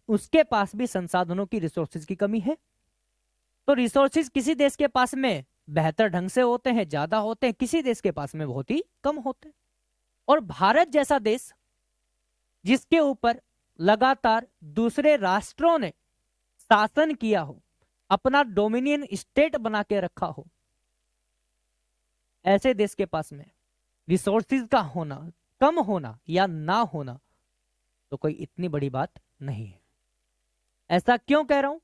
उसके पास भी संसाधनों की, रिसोर्सेज की कमी है। तो रिसोर्सेज किसी देश के पास में बेहतर ढंग से होते हैं, ज्यादा होते हैं, किसी देश के पास में बहुत ही कम होते हैं। और भारत जैसा देश जिसके ऊपर लगातार दूसरे राष्ट्रों ने शासन किया हो, अपना डोमिनियन स्टेट बना के रखा हो, ऐसे देश के पास में रिसोर्सेज का होना, कम होना या ना होना, तो कोई इतनी बड़ी बात नहीं है। ऐसा क्यों कह रहा हूं?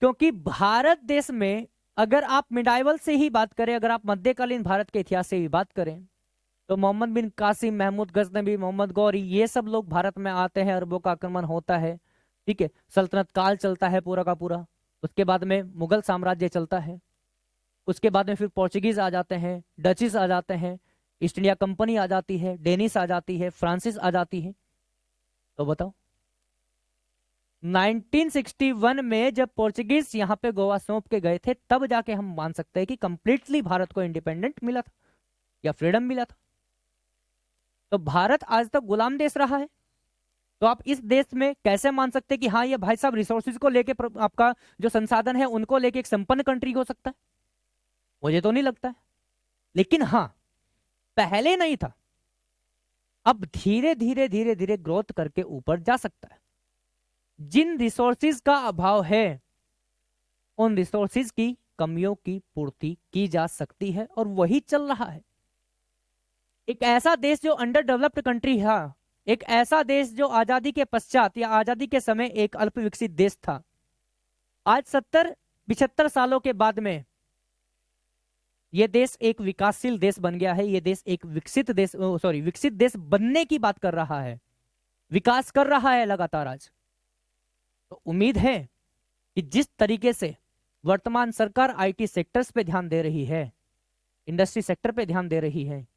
क्योंकि भारत देश में अगर आप मिडाइवल से ही बात करें, अगर आप मध्यकालीन भारत के इतिहास से भी बात करें, तो मोहम्मद बिन कासिम, महमूद गजनबी, मोहम्मद गौरी, ये सब लोग भारत में आते हैं, अरबों का आक्रमण होता है। ठीक है, सल्तनत काल चलता है पूरा का पूरा। उसके बाद में मुगल साम्राज्य चलता है। उसके बाद में फिर पोर्चुगीज आ जाते हैं, डचिस आ जाते हैं, ईस्ट इंडिया कंपनी आ जाती है, डेनिस आ जाती है, फ्रांसिस आ जाती है। तो बताओ 1961 में जब पोर्चुगीज यहाँ पे गोवा सौंप के गए थे, तब जाके हम मान सकते हैं कि कंप्लीटली भारत को इंडिपेंडेंट मिला था या फ्रीडम मिला था। तो भारत आज तक गुलाम देश रहा है। तो आप इस देश में कैसे मान सकते हैं कि हाँ ये भाई साहब रिसोर्सेज को लेके आपका जो संसाधन है उनको लेके एक संपन्न कंट्री हो सकता है? मुझे तो नहीं लगता है। लेकिन हाँ, पहले नहीं था, अब धीरे धीरे धीरे धीरे ग्रोथ करके ऊपर जा सकता है। जिन रिसोर्सेज का अभाव है उन रिसोर्सेज की कमियों की पूर्ति की जा सकती है, और वही चल रहा है। एक ऐसा देश जो अंडर डेवलप्ड कंट्री है, एक ऐसा देश जो आजादी के पश्चात या आजादी के समय एक अल्प विकसित देश था, आज 70-75 सालों के बाद में यह देश एक विकासशील देश बन गया है। यह देश एक विकसित देश बनने की बात कर रहा है, विकास कर रहा है लगातार आज। तो उम्मीद है कि जिस तरीके से वर्तमान सरकार आईटी सेक्टर्स पे ध्यान दे रही है, इंडस्ट्री सेक्टर पे ध्यान दे रही है,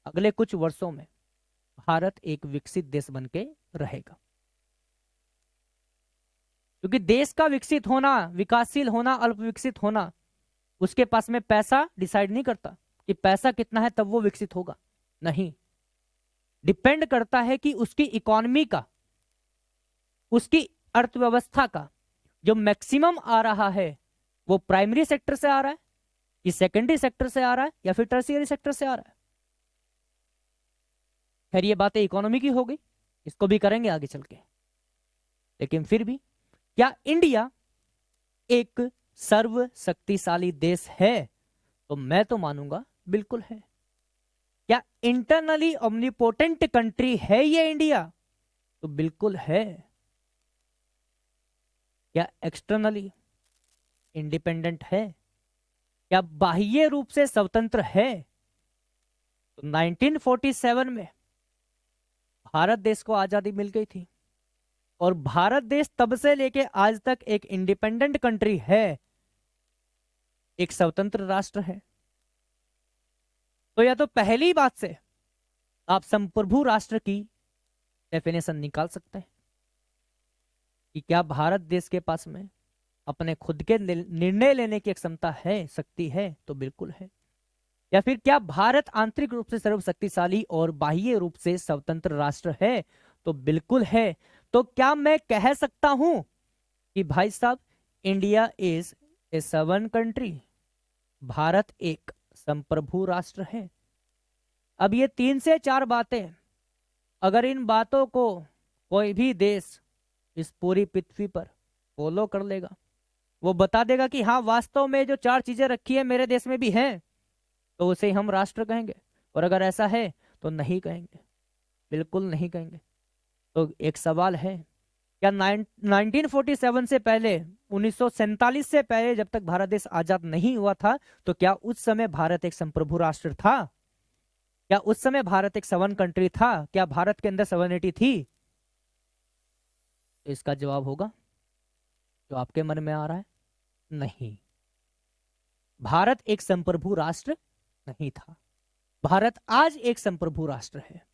अगले कुछ वर्षों में भारत एक विकसित देश बन के रहेगा। क्योंकि देश का विकसित होना, विकासशील होना, अल्प विकसित होना, उसके पास में पैसा डिसाइड नहीं करता कि पैसा कितना है तब वो विकसित होगा। नहीं, डिपेंड करता है कि उसकी इकोनॉमी का, उसकी अर्थव्यवस्था का जो मैक्सिमम आ रहा है वो प्राइमरी सेक्टर से आ रहा है कि सेकेंडरी सेक्टर से आ रहा है या फिर टर्शियरी सेक्टर से आ रहा है। खैर ये बातें इकोनॉमी की हो गई, इसको भी करेंगे आगे चल के। लेकिन फिर भी क्या इंडिया एक सर्व शक्तिशाली देश है? तो मैं तो मानूंगा बिल्कुल है। क्या इंटरनली ओमनिपोटेंट कंट्री है ये इंडिया? तो बिल्कुल है। क्या एक्सटर्नली इंडिपेंडेंट है? क्या बाह्य रूप से स्वतंत्र है? तो 1947 में भारत देश को आजादी मिल गई थी, और भारत देश तब से लेके आज तक एक इंडिपेंडेंट कंट्री है, एक स्वतंत्र राष्ट्र है। तो या तो पहली बात से आप संप्रभु राष्ट्र की डेफिनेशन निकाल सकते हैं कि क्या भारत देश के पास में अपने खुद के निर्णय लेने की क्षमता है, शक्ति है? तो बिल्कुल है। या फिर क्या भारत आंतरिक रूप से सर्वशक्तिशाली और बाह्य रूप से स्वतंत्र राष्ट्र है? तो बिल्कुल है। तो क्या मैं कह सकता हूं कि भाई साहब India is a sovereign country, Bharat एक संप्रभु राष्ट्र है? अब ये 3 से 4 बातें, अगर इन बातों को कोई भी देश इस पूरी पृथ्वी पर फॉलो कर लेगा, वो बता देगा कि हाँ वास्तव में जो 4 चीजें रखी है मेरे देश में भी हैं, तो उसे हम राष्ट्र कहेंगे। और अगर ऐसा है तो नहीं कहेंगे, बिल्कुल नहीं कहेंगे। तो एक सवाल है, क्या 1947 से पहले, 1947 से पहले जब तक भारत देश आजाद नहीं हुआ था, तो क्या उस समय भारत एक संप्रभु राष्ट्र था? क्या उस समय भारत एक सॉवरेन कंट्री था? क्या भारत के अंदर सॉवरेनिटी थी? तो इसका जवाब होगा जो आपके मन में आ रहा है, नहीं। भारत एक संप्रभु राष्ट्र नहीं था। भारत आज एक संप्रभु राष्ट्र है,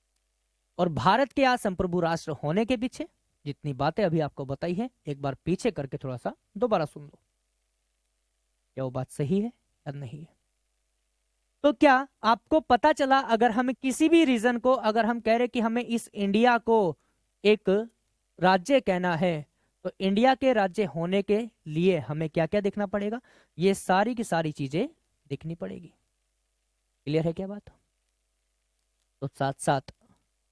और भारत के आज संप्रभु राष्ट्र होने के पीछे जितनी बातें अभी आपको बताई है, एक बार पीछे करके थोड़ा सा दोबारा सुन लो, क्या वो बात सही है या नहीं है। तो क्या आपको पता चला, अगर हमें किसी भी रीजन को, अगर हम कह रहे कि हमें इस इंडिया को एक राज्य कहना है, तो इंडिया के राज्य होने के लिए हमें क्या क्या देखना पड़ेगा? ये सारी की सारी चीजें देखनी पड़ेगी। क्लियर है क्या बात? तो साथ साथ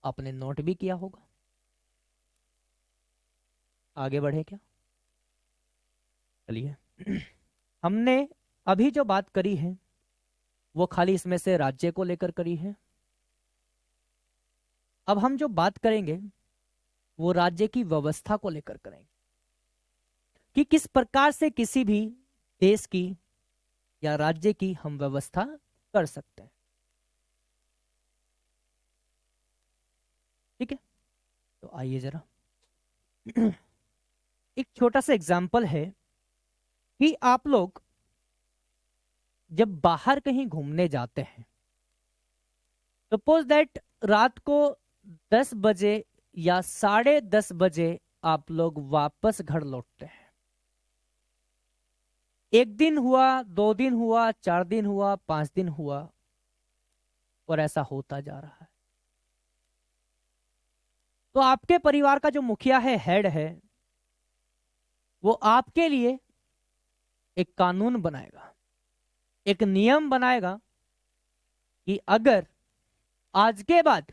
आपने नोट भी किया होगा। आगे बढ़े क्या? चलिए हमने अभी जो बात करी है वो खाली इसमें से राज्य को लेकर करी है। अब हम जो बात करेंगे वो राज्य की व्यवस्था को लेकर करेंगे कि किस प्रकार से किसी भी देश की या राज्य की हम व्यवस्था कर सकते हैं। ठीक है, तो आइए जरा एक छोटा सा एग्जाम्पल है कि आप लोग जब बाहर कहीं घूमने जाते हैं, सपोज दैट रात को 10 बजे या 10:30 बजे आप लोग वापस घर लौटते हैं। 1 दिन हुआ, 2 दिन हुआ, 4 दिन हुआ, 5 दिन हुआ, और ऐसा होता जा रहा है। तो आपके परिवार का जो मुखिया है, हेड है, वो आपके लिए एक कानून बनाएगा, एक नियम बनाएगा कि अगर आज के बाद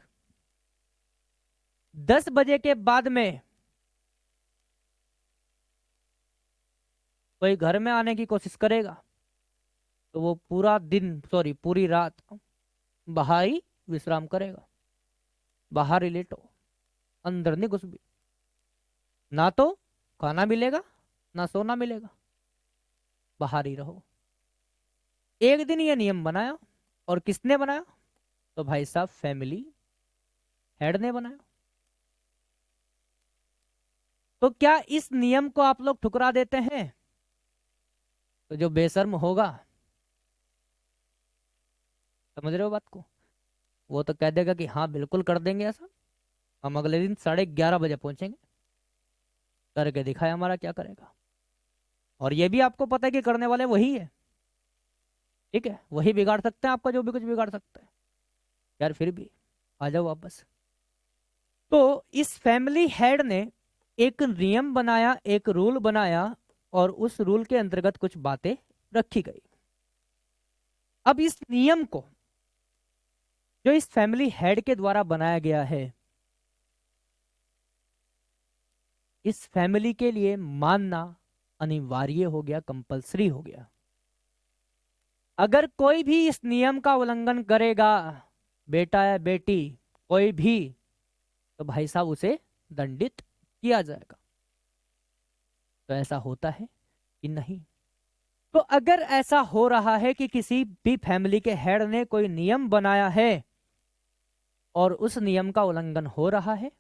10 बजे के बाद में कोई घर में आने की कोशिश करेगा तो वो पूरा दिन, सॉरी पूरी रात बाहर ही विश्राम करेगा, बाहर ही लेटो, अंदर नहीं घुस भी, ना तो खाना मिलेगा ना सोना मिलेगा, बाहर ही रहो। एक दिन ये नियम बनाया, और किसने बनाया? तो भाई साहब फैमिली हेड ने बनाया। तो क्या इस नियम को आप लोग ठुकरा देते हैं? तो जो बेशर्म होगा, समझ रहे हो बात को, वो तो कह देगा कि हाँ बिल्कुल कर देंगे ऐसा, हम अगले दिन 11:30 बजे पहुंचेंगे, करके दिखाए हमारा क्या करेगा। और ये भी आपको पता है कि करने वाले वही है, ठीक है, वही बिगाड़ सकते हैं आपका, जो भी कुछ बिगाड़ सकते हैं। यार फिर भी आ जाओ वापस। तो इस फैमिली हेड ने एक नियम बनाया, एक रूल बनाया, और उस रूल के अंतर्गत कुछ बातें रखी गई। अब इस नियम को जो इस फैमिली हेड के द्वारा बनाया गया है, इस फैमिली के लिए मानना अनिवार्य हो गया, कंपलसरी हो गया। अगर कोई भी इस नियम का उल्लंघन करेगा, बेटा या बेटी कोई भी, तो भाई साहब उसे दंडित किया जाएगा। तो ऐसा होता है कि नहीं? तो अगर ऐसा हो रहा है कि किसी भी फैमिली के हेड ने कोई नियम बनाया है और उस नियम का उल्लंघन हो रहा है,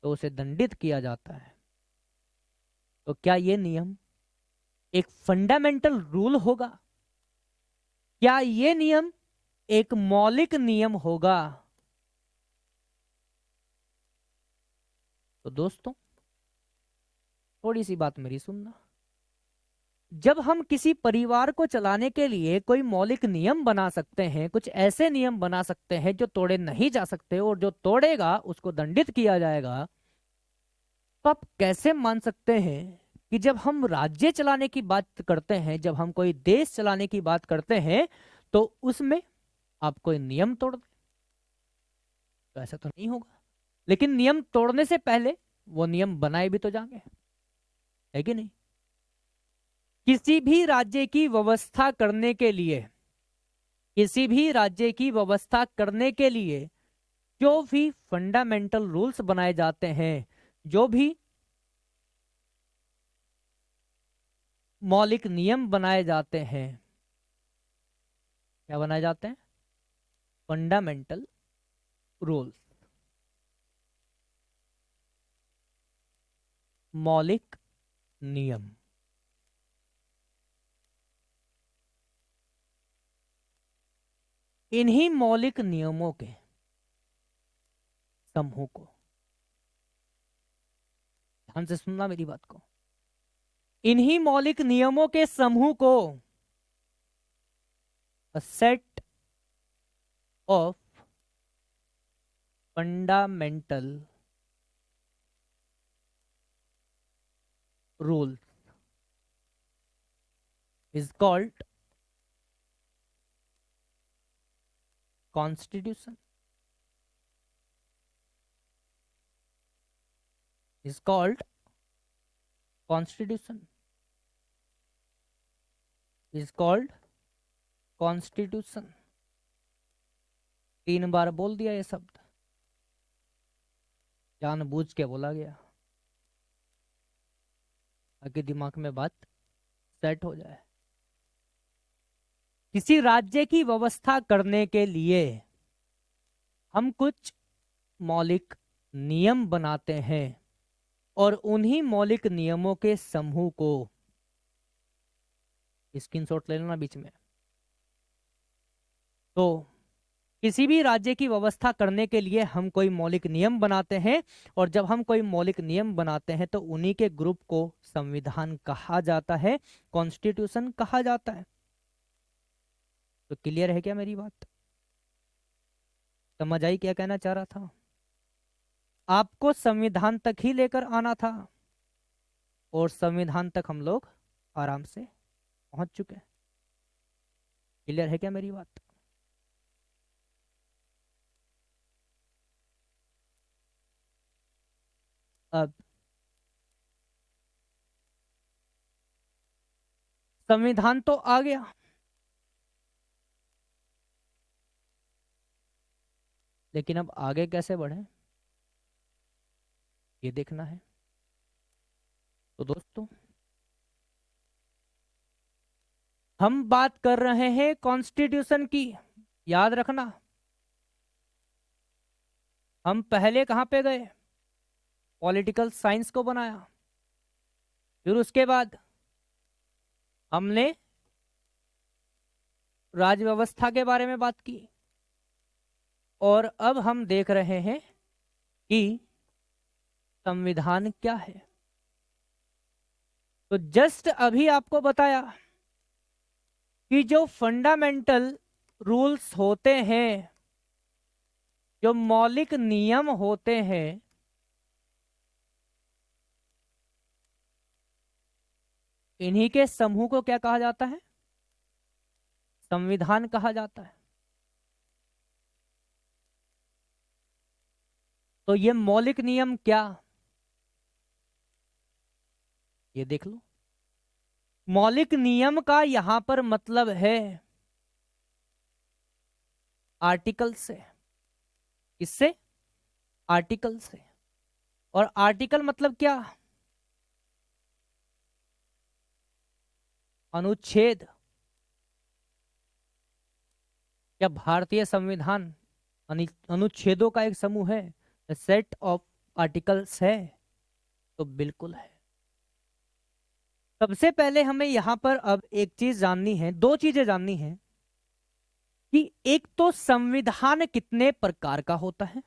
तो उसे दंडित किया जाता है। तो क्या ये नियम एक फंडामेंटल रूल होगा? क्या ये नियम एक मौलिक नियम होगा? तो दोस्तों थोड़ी सी बात मेरी सुनना। जब हम किसी परिवार को चलाने के लिए कोई मौलिक नियम बना सकते हैं, कुछ ऐसे नियम बना सकते हैं जो तोड़े नहीं जा सकते, और जो तोड़ेगा उसको दंडित किया जाएगा, तो आप कैसे मान सकते हैं कि जब हम राज्य चलाने की बात करते हैं, जब हम कोई देश चलाने की बात करते हैं, तो उसमें आप कोई नियम तोड़ दें? तो ऐसा तो नहीं होगा। लेकिन नियम तोड़ने से पहले वो नियम बनाए भी तो जाएंगे, है कि नहीं? किसी भी राज्य की व्यवस्था करने के लिए, किसी भी राज्य की व्यवस्था करने के लिए जो भी फंडामेंटल रूल्स बनाए जाते हैं, जो भी मौलिक नियम बनाए जाते हैं, क्या बनाए जाते हैं? फंडामेंटल रूल्स, मौलिक नियम। इन्हीं मौलिक नियमों के समूह को, ध्यान से सुनना मेरी बात को, इन्हीं मौलिक नियमों के समूह को set of fundamental rule is called constitution, is called constitution, is called constitution। 3 बार बोल दिया ये शब्द, जानबूझ के बोला गया ताकि दिमाग में बात सेट हो जाए। किसी राज्य की व्यवस्था करने के लिए हम कुछ मौलिक नियम बनाते हैं और उन्हीं मौलिक नियमों के समूह को, स्क्रीनशॉट ले लेना बीच में, तो किसी भी राज्य की व्यवस्था करने के लिए हम कोई मौलिक नियम बनाते हैं, और जब हम कोई मौलिक नियम बनाते हैं तो उन्हीं के ग्रुप को संविधान कहा जाता है, कॉन्स्टिट्यूशन कहा जाता है। तो क्लियर है क्या मेरी बात? समझ आई क्या कहना चाह रहा था? आपको संविधान तक ही लेकर आना था और संविधान तक हम लोग आराम से पहुंच चुके हैं। क्लियर है क्या मेरी बात? अब संविधान तो आ गया, लेकिन अब आगे कैसे बढ़े ये देखना है। तो दोस्तों, हम बात कर रहे हैं कॉन्स्टिट्यूशन की, याद रखना। हम पहले कहां पे गए? पॉलिटिकल साइंस को बनाया, फिर उसके बाद हमने राज व्यवस्था के बारे में बात की, और अब हम देख रहे हैं कि संविधान क्या है। तो जस्ट अभी आपको बताया कि जो फंडामेंटल रूल्स होते हैं, जो मौलिक नियम होते हैं, इन्हीं के समूह को क्या कहा जाता है? संविधान कहा जाता है। तो ये मौलिक नियम क्या, ये देख लो। मौलिक नियम का यहां पर मतलब है आर्टिकल से। किससे? आर्टिकल से। और आर्टिकल मतलब क्या? अनुच्छेद। क्या भारतीय संविधान अनुच्छेदों का एक समूह है, सेट ऑफ आर्टिकल्स है? तो बिल्कुल है। सबसे पहले हमें यहां पर अब एक चीज जाननी है, दो चीजें जाननी है, कि एक तो संविधान कितने प्रकार का होता है,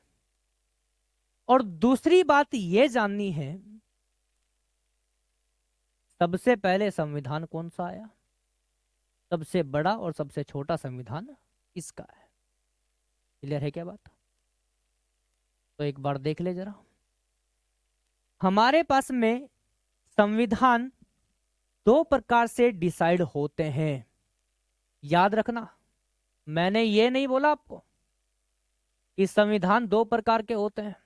और दूसरी बात यह जाननी है सबसे पहले संविधान कौन सा आया, सबसे बड़ा और सबसे छोटा संविधान किसका है। क्लियर है क्या बात? तो एक बार देख ले जरा। हमारे पास में संविधान दो प्रकार से डिसाइड होते हैं, याद रखना। मैंने ये नहीं बोला आपको कि संविधान दो प्रकार के होते हैं,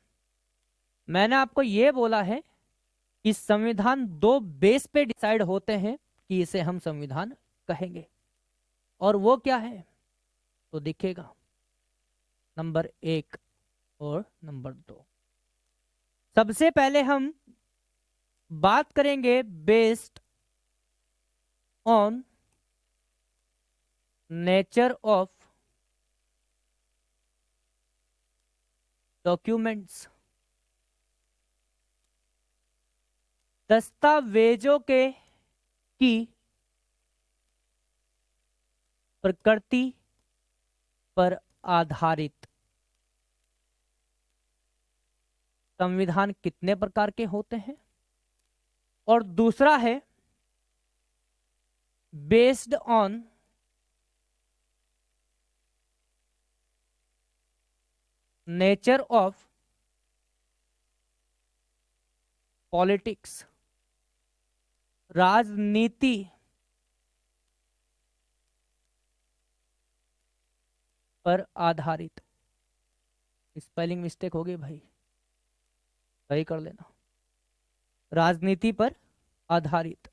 मैंने आपको ये बोला है कि संविधान दो बेस पे डिसाइड होते हैं कि इसे हम संविधान कहेंगे। और वो क्या है तो दिखेगा, नंबर 1 और नंबर 2। सबसे पहले हम बात करेंगे based on nature of documents, दस्तावेजों के की प्रकृति पर आधारित संविधान कितने प्रकार के होते हैं। और दूसरा है based on nature of politics, राजनीति पर आधारित। स्पेलिंग मिस्टेक होगी भाई, सही कर लेना। राजनीति पर आधारित।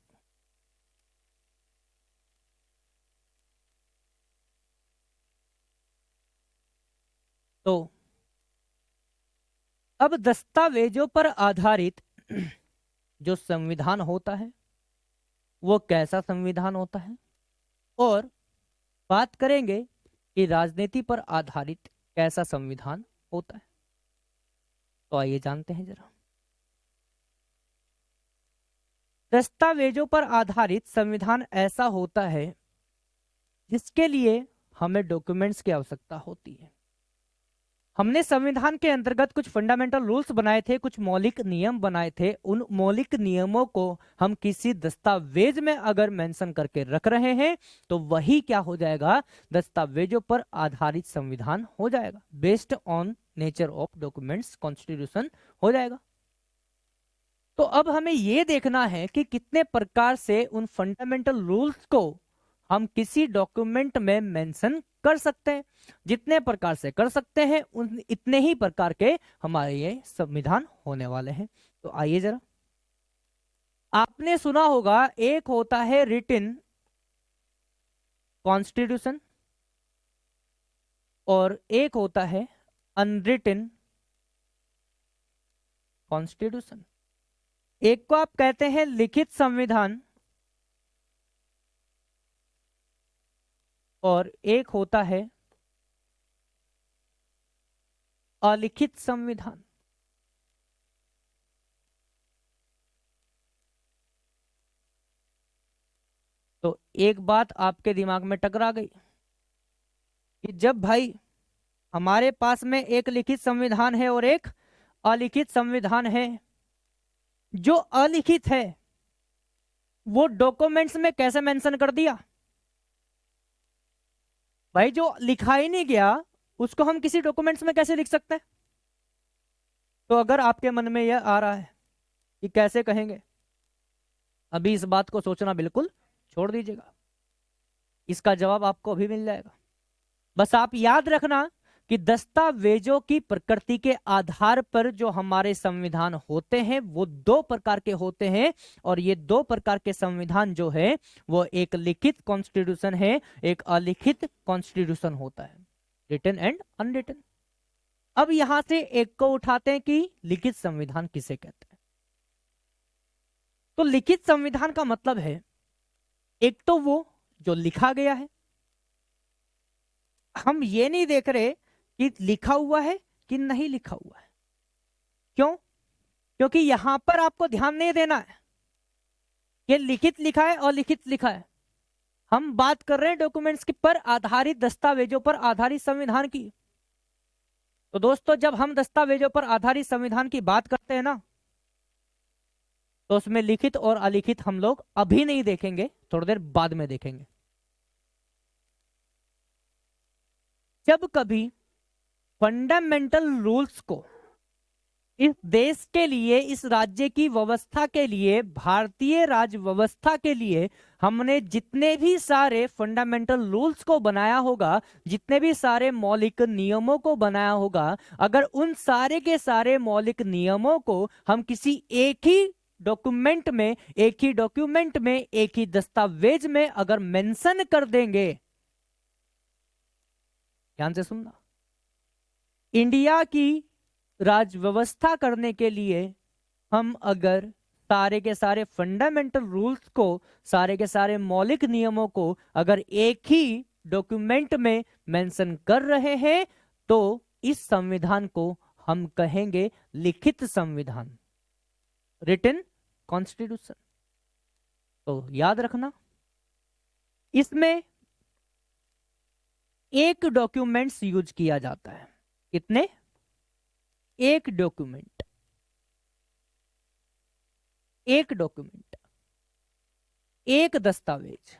तो अब दस्तावेजों पर आधारित जो संविधान होता है वो कैसा संविधान होता है, और बात करेंगे कि राजनीति पर आधारित कैसा संविधान होता है। तो आइए जानते हैं जरा। दस्तावेजों पर आधारित संविधान ऐसा होता है जिसके लिए हमें डॉक्यूमेंट्स की आवश्यकता होती है। हमने संविधान के अंतर्गत कुछ फंडामेंटल रूल्स बनाए थे, कुछ मौलिक नियम बनाए थे। उन मौलिक नियमों को हम किसी दस्तावेज में अगर मेंशन करके रख रहे हैं तो वही क्या हो जाएगा, दस्तावेजों पर आधारित संविधान हो जाएगा। Based on nature of documents constitution हो जाएगा। तो अब हमें यह देखना है कि कितने प्रकार से उन फंडामेंटल रूल्स को हम किसी डॉक्यूमेंट में मेंशन कर सकते हैं। जितने प्रकार से कर सकते हैं उन इतने ही प्रकार के हमारे ये संविधान होने वाले हैं। तो आइए जरा, आपने सुना होगा एक होता है रिटन कॉन्स्टिट्यूशन और एक होता है अनरिटन कॉन्स्टिट्यूशन। एक को आप कहते हैं लिखित संविधान और एक होता है अलिखित संविधान। तो एक बात आपके दिमाग में टकरा गई कि जब भाई हमारे पास में एक लिखित संविधान है और एक अलिखित संविधान है, जो अलिखित है वो डॉक्यूमेंट्स में कैसे मेंशन कर दिया? भाई जो लिखा ही नहीं गया उसको हम किसी डॉक्यूमेंट्स में कैसे लिख सकते हैं? तो अगर आपके मन में यह आ रहा है कि कैसे कहेंगे, अभी इस बात को सोचना बिल्कुल छोड़ दीजिएगा, इसका जवाब आपको अभी मिल जाएगा। बस आप याद रखना कि दस्तावेजों की प्रकृति के आधार पर जो हमारे संविधान होते हैं वो दो प्रकार के होते हैं, और ये दो प्रकार के संविधान जो है वो एक लिखित कॉन्स्टिट्यूशन है, एक अलिखित कॉन्स्टिट्यूशन होता है, रिटन एंड अनरिटन। अब यहां से एक को उठाते हैं कि लिखित संविधान किसे कहते हैं। तो लिखित संविधान का मतलब है एक तो वो जो लिखा गया है, हम ये नहीं देख रहे कि लिखा हुआ है कि नहीं लिखा हुआ है। क्यों? क्योंकि यहां पर आपको ध्यान नहीं देना है कि लिखित लिखा है और लिखित लिखा है। हम बात कर रहे हैं डॉक्यूमेंट्स की पर आधारित, दस्तावेजों पर आधारित संविधान की। तो दोस्तों जब हम दस्तावेजों पर आधारित संविधान की बात करते हैं ना, तो उसमें लिखित और अलिखित हम लोग अभी नहीं देखेंगे, थोड़ी देर बाद में देखेंगे। जब कभी फंडामेंटल रूल्स को इस देश के लिए, इस राज्य की व्यवस्था के लिए, भारतीय राज्य व्यवस्था के लिए हमने जितने भी सारे फंडामेंटल रूल्स को बनाया होगा, जितने भी सारे मौलिक नियमों को बनाया होगा, अगर उन सारे के सारे मौलिक नियमों को हम किसी एक ही डॉक्यूमेंट में, एक ही डॉक्यूमेंट में, एक ही दस्तावेज में अगर मेंशन कर देंगे, ध्यान से सुनना, इंडिया की राज्य व्यवस्था करने के लिए हम अगर सारे के सारे फंडामेंटल रूल्स को, सारे के सारे मौलिक नियमों को अगर एक ही डॉक्यूमेंट में मेंशन कर रहे हैं तो इस संविधान को हम कहेंगे लिखित संविधान, रिटन कॉन्स्टिट्यूशन। तो याद रखना इसमें एक डॉक्यूमेंट्स यूज किया जाता है। कितने? एक डॉक्यूमेंट, एक डॉक्यूमेंट, एक दस्तावेज।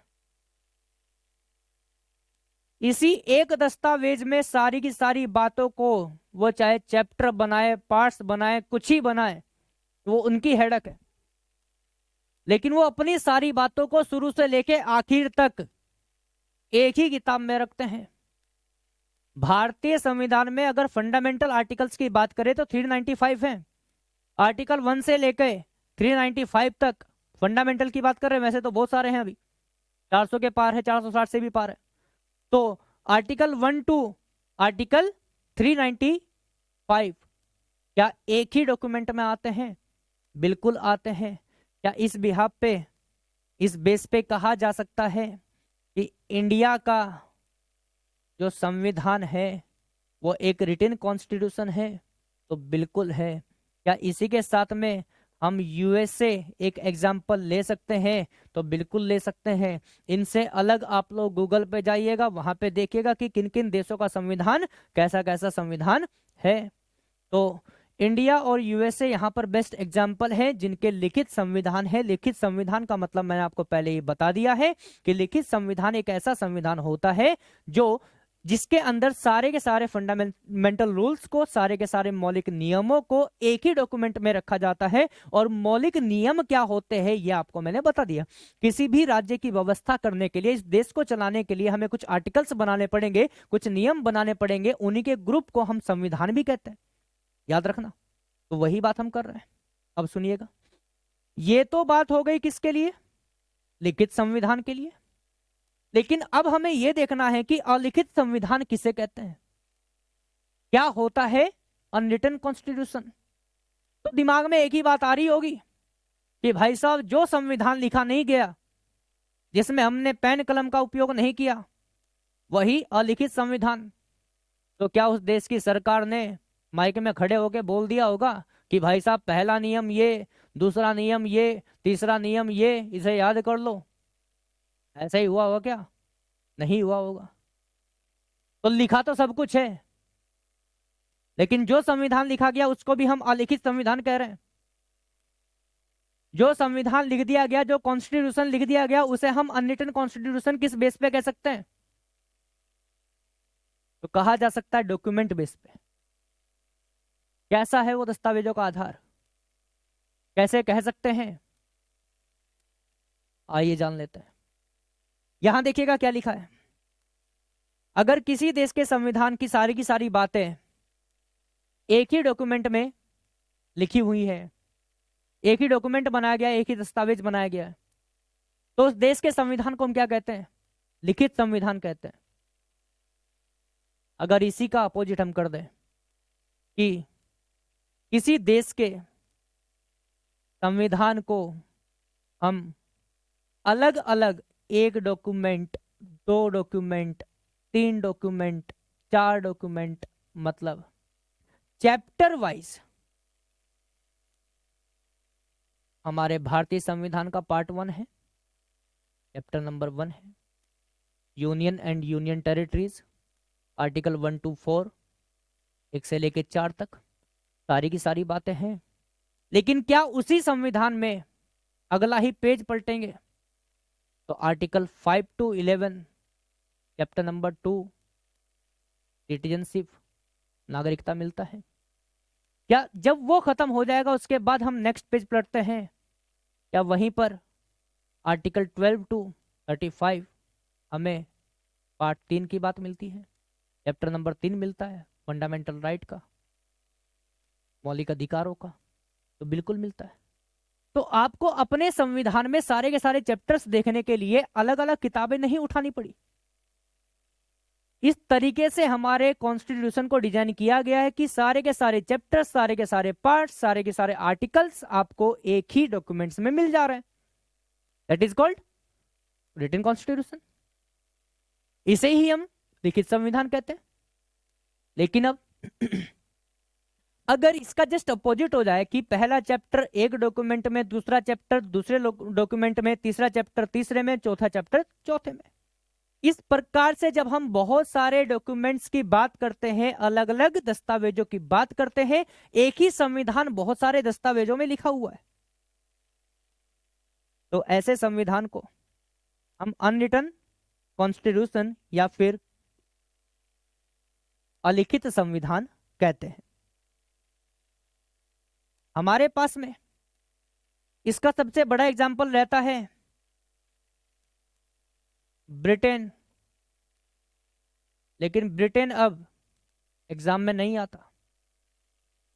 इसी एक दस्तावेज में सारी की सारी बातों को, वो चाहे चैप्टर बनाए, पार्ट्स बनाए, कुछ ही बनाए, वो उनकी हेडक है, लेकिन वो अपनी सारी बातों को शुरू से लेके आखिर तक एक ही किताब में रखते हैं। भारतीय संविधान में अगर फंडामेंटल आर्टिकल्स की बात करें तो 395 है। आर्टिकल 1 से लेकर 395 तक फंडामेंटल की बात कर रहे हैं। वैसे तो बहुत सारे हैं, अभी 400 के पार है, 460 से भी पार है। तो आर्टिकल 1 टू आर्टिकल 395 क्या एक ही डॉक्यूमेंट में आते हैं? बिल्कुल आते हैं। क्या इस बिहाफ पे, इस बेस पे कहा जा सकता है कि इंडिया का जो संविधान है वो एक रिटन कॉन्स्टिट्यूशन है? तो बिल्कुल है। क्या इसी के साथ में हम यूएसए एक एग्जाम्पल ले सकते हैं? तो बिल्कुल ले सकते हैं। इनसे अलग आप लोग गूगल पे जाइएगा, वहां पे देखिएगा कि किन किन देशों का संविधान कैसा कैसा संविधान है। तो इंडिया और यूएसए यहाँ पर बेस्ट एग्जाम्पल है जिनके लिखित संविधान है। लिखित संविधान का मतलब मैंने आपको पहले ही बता दिया है कि लिखित संविधान एक ऐसा संविधान होता है जो जिसके अंदर सारे के सारे फंडामेंटल रूल्स को, सारे के सारे मौलिक नियमों को एक ही डॉक्यूमेंट में रखा जाता है। और मौलिक नियम क्या होते हैं ये आपको मैंने बता दिया। किसी भी राज्य की व्यवस्था करने के लिए, इस देश को चलाने के लिए हमें कुछ आर्टिकल्स बनाने पड़ेंगे, कुछ नियम बनाने पड़ेंगे, उन्हीं के ग्रुप को हम संविधान भी कहते हैं, याद रखना। तो वही बात हम कर रहे हैं। अब सुनिएगा, ये तो बात हो गई किसके लिए? लिखित संविधान के लिए। लेकिन अब हमें यह देखना है कि अलिखित संविधान किसे कहते हैं, क्या होता है अनरिटन कॉन्स्टिट्यूशन। तो दिमाग में एक ही बात आ रही होगी कि भाई साहब जो संविधान लिखा नहीं गया, जिसमें हमने पेन कलम का उपयोग नहीं किया, वही अलिखित संविधान। तो क्या उस देश की सरकार ने माइक में खड़े होके बोल दिया होगा कि भाई साहब पहला नियम ये, दूसरा नियम ये, तीसरा नियम ये, इसे याद कर लो? ऐसा ही हुआ होगा क्या? नहीं हुआ होगा। तो लिखा तो सब कुछ है, लेकिन जो संविधान लिखा गया उसको भी हम अलिखित संविधान कह रहे हैं। जो संविधान लिख दिया गया, जो कॉन्स्टिट्यूशन लिख दिया गया, उसे हम अनरिटन कॉन्स्टिट्यूशन किस बेस पे कह सकते हैं? तो कहा जा सकता है डॉक्यूमेंट बेस पे। कैसा है वो दस्तावेजों का आधार, कैसे कह सकते हैं? आइए जान लेते हैं। यहां देखिएगा क्या लिखा है। अगर किसी देश के संविधान की सारी बातें एक ही डॉक्यूमेंट में लिखी हुई है, एक ही डॉक्यूमेंट बनाया गया, एक ही दस्तावेज बनाया गया है, तो उस देश के संविधान को हम क्या कहते हैं? लिखित संविधान कहते हैं। अगर इसी का अपोजिट हम कर दें कि किसी देश के संविधान को हम अलग अलग, एक डॉक्यूमेंट, दो डॉक्यूमेंट, तीन डॉक्यूमेंट, चार डॉक्यूमेंट, मतलब चैप्टर वाइज, हमारे भारतीय संविधान का पार्ट 1 है, चैप्टर नंबर 1 है union and union territories, article 1 to 4, 1 से लेके 4 तक सारी की सारी बातें हैं। लेकिन क्या उसी संविधान में अगला ही पेज पलटेंगे तो article 5 to 11, chapter number 2, citizenship, नागरिकता मिलता है। क्या जब वो खत्म हो जाएगा उसके बाद हम नेक्स्ट पेज पलटते हैं, क्या वहीं पर आर्टिकल 12 to 35 हमें पार्ट 3 की बात मिलती है, चैप्टर नंबर 3 मिलता है फंडामेंटल राइट का, मौलिक अधिकारों का? तो बिल्कुल मिलता है। तो आपको अपने संविधान में सारे के सारे चैप्टर्स देखने के लिए अलग अलग किताबें नहीं उठानी पड़ी। इस तरीके से हमारे कॉन्स्टिट्यूशन को डिजाइन किया गया है कि सारे के सारे चैप्टर्स, सारे के सारे पार्ट्स, सारे के सारे आर्टिकल्स आपको एक ही डॉक्यूमेंट्स में मिल जा रहे हैं। That is called written constitution. इसे ही हम लिखित संविधान कहते हैं। लेकिन अब अगर इसका जस्ट अपोजिट हो जाए कि पहला चैप्टर एक डॉक्यूमेंट में, दूसरा चैप्टर दूसरे डॉक्यूमेंट में, तीसरा चैप्टर तीसरे में, चौथा चैप्टर चौथे में, इस प्रकार से जब हम बहुत सारे डॉक्यूमेंट्स की बात करते हैं, अलग अलग दस्तावेजों की बात करते हैं, एक ही संविधान बहुत सारे दस्तावेजों में लिखा हुआ है, तो ऐसे संविधान को हम अनरिटन कॉन्स्टिट्यूशन या फिर अलिखित संविधान कहते हैं। हमारे पास में इसका सबसे बड़ा एग्जाम्पल रहता है ब्रिटेन। लेकिन ब्रिटेन अब एग्जाम में नहीं आता।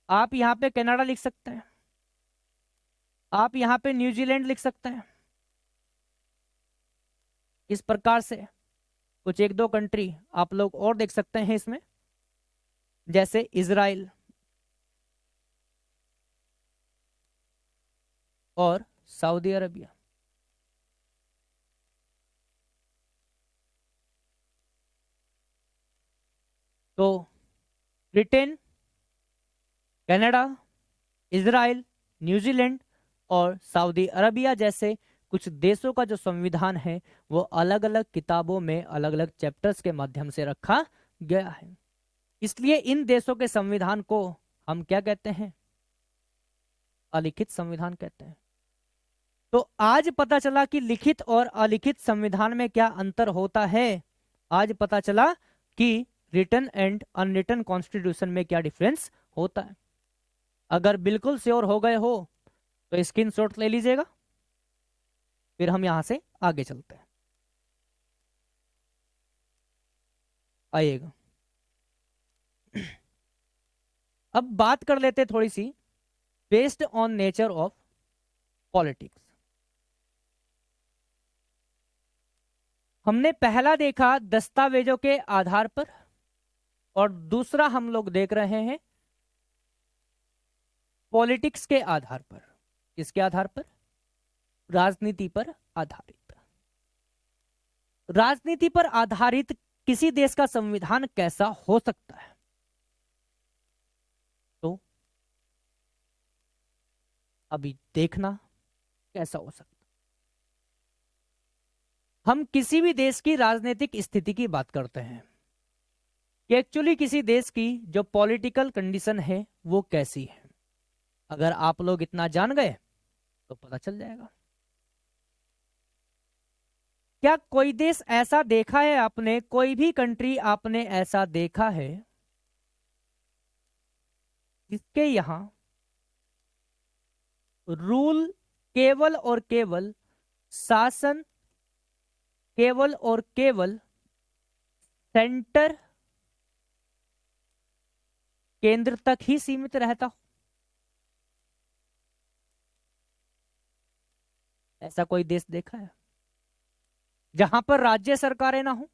आप यहां पे कनाडा लिख सकते हैं, आप यहां पे न्यूजीलैंड लिख सकते हैं। इस प्रकार से कुछ एक दो कंट्री आप लोग और देख सकते हैं इसमें, जैसे इजराइल और सऊदी अरबिया। तो ब्रिटेन कनाडा, इजराइल, न्यूजीलैंड और सऊदी अरबिया जैसे कुछ देशों का जो संविधान है वो अलग अलग किताबों में अलग अलग चैप्टर्स के माध्यम से रखा गया है। इसलिए इन देशों के संविधान को हम क्या कहते हैं? अलिखित संविधान कहते हैं। तो आज पता चला कि लिखित और अलिखित संविधान में क्या अंतर होता है। आज पता चला कि रिटन एंड अनरिटन कॉन्स्टिट्यूशन में क्या डिफरेंस होता है। अगर बिल्कुल श्योर हो गए हो तो स्क्रीनशॉट ले लीजिएगा, फिर हम यहां से आगे चलते हैं। आइएगा, अब बात कर लेते थोड़ी सी based on nature of politics. हमने पहला देखा दस्तावेजों के आधार पर, और दूसरा हम लोग देख रहे हैं पॉलिटिक्स के आधार पर। किसके आधार पर? राजनीति पर आधारित। राजनीति पर आधारित किसी देश का संविधान कैसा हो सकता है? तो अभी देखना कैसा हो सकता है। हम किसी भी देश की राजनीतिक स्थिति की बात करते हैं कि एक्चुअली किसी देश की जो पॉलिटिकल कंडीशन है वो कैसी है। अगर आप लोग इतना जान गए तो पता चल जाएगा। क्या कोई देश ऐसा देखा है आपने, कोई भी कंट्री आपने ऐसा देखा है जिसके यहां रूल केवल और केवल शासन केवल और केवल सेंटर केंद्र तक ही सीमित रहता हो? ऐसा कोई देश देखा है जहां पर राज्य सरकारें ना हो?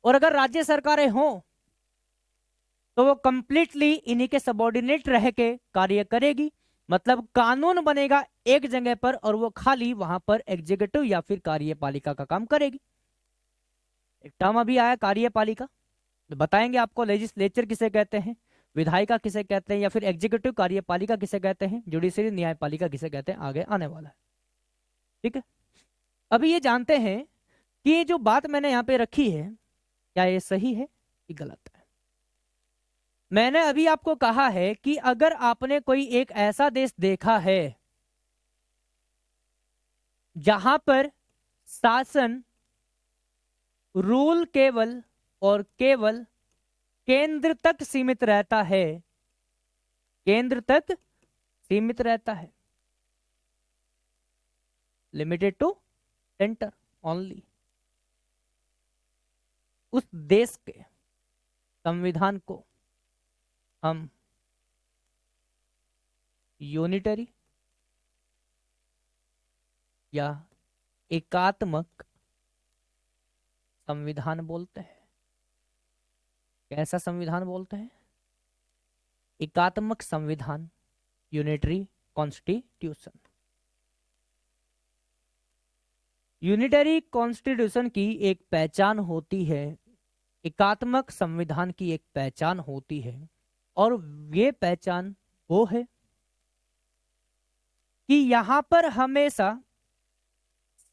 और अगर राज्य सरकारें हो तो वो कंप्लीटली इन्हीं के सबॉर्डिनेट रह के कार्य करेगी। मतलब कानून बनेगा एक जगह पर और वो खाली वहां पर एग्जीक्यूटिव या फिर कार्यपालिका का काम करेगी। एक टर्म अभी आया कार्यपालिका, तो बताएंगे आपको लेजिस्लेचर किसे कहते हैं, विधायिका किसे कहते हैं, या फिर एग्जीक्यूटिव कार्यपालिका किसे कहते हैं, जुडिशरी न्यायपालिका किसे कहते हैं, आगे आने वाला है। ठीक है, अभी ये जानते हैं कि ये जो बात मैंने यहां पे रखी है क्या ये सही है कि गलत है। मैंने अभी आपको कहा है कि अगर आपने कोई एक ऐसा देश देखा है जहां पर शासन रूल केवल और केवल केंद्र तक सीमित रहता है, केंद्र तक सीमित रहता है, लिमिटेड टू सेंटर ओनली, उस देश के संविधान को हम यूनिटरी या एकात्मक संविधान बोलते हैं। कैसा संविधान बोलते हैं? एकात्मक संविधान, यूनिटरी कॉन्स्टिट्यूशन। यूनिटरी कॉन्स्टिट्यूशन की एक पहचान होती है, एकात्मक संविधान की एक पहचान होती है, और ये पहचान वो है कि यहां पर हमेशा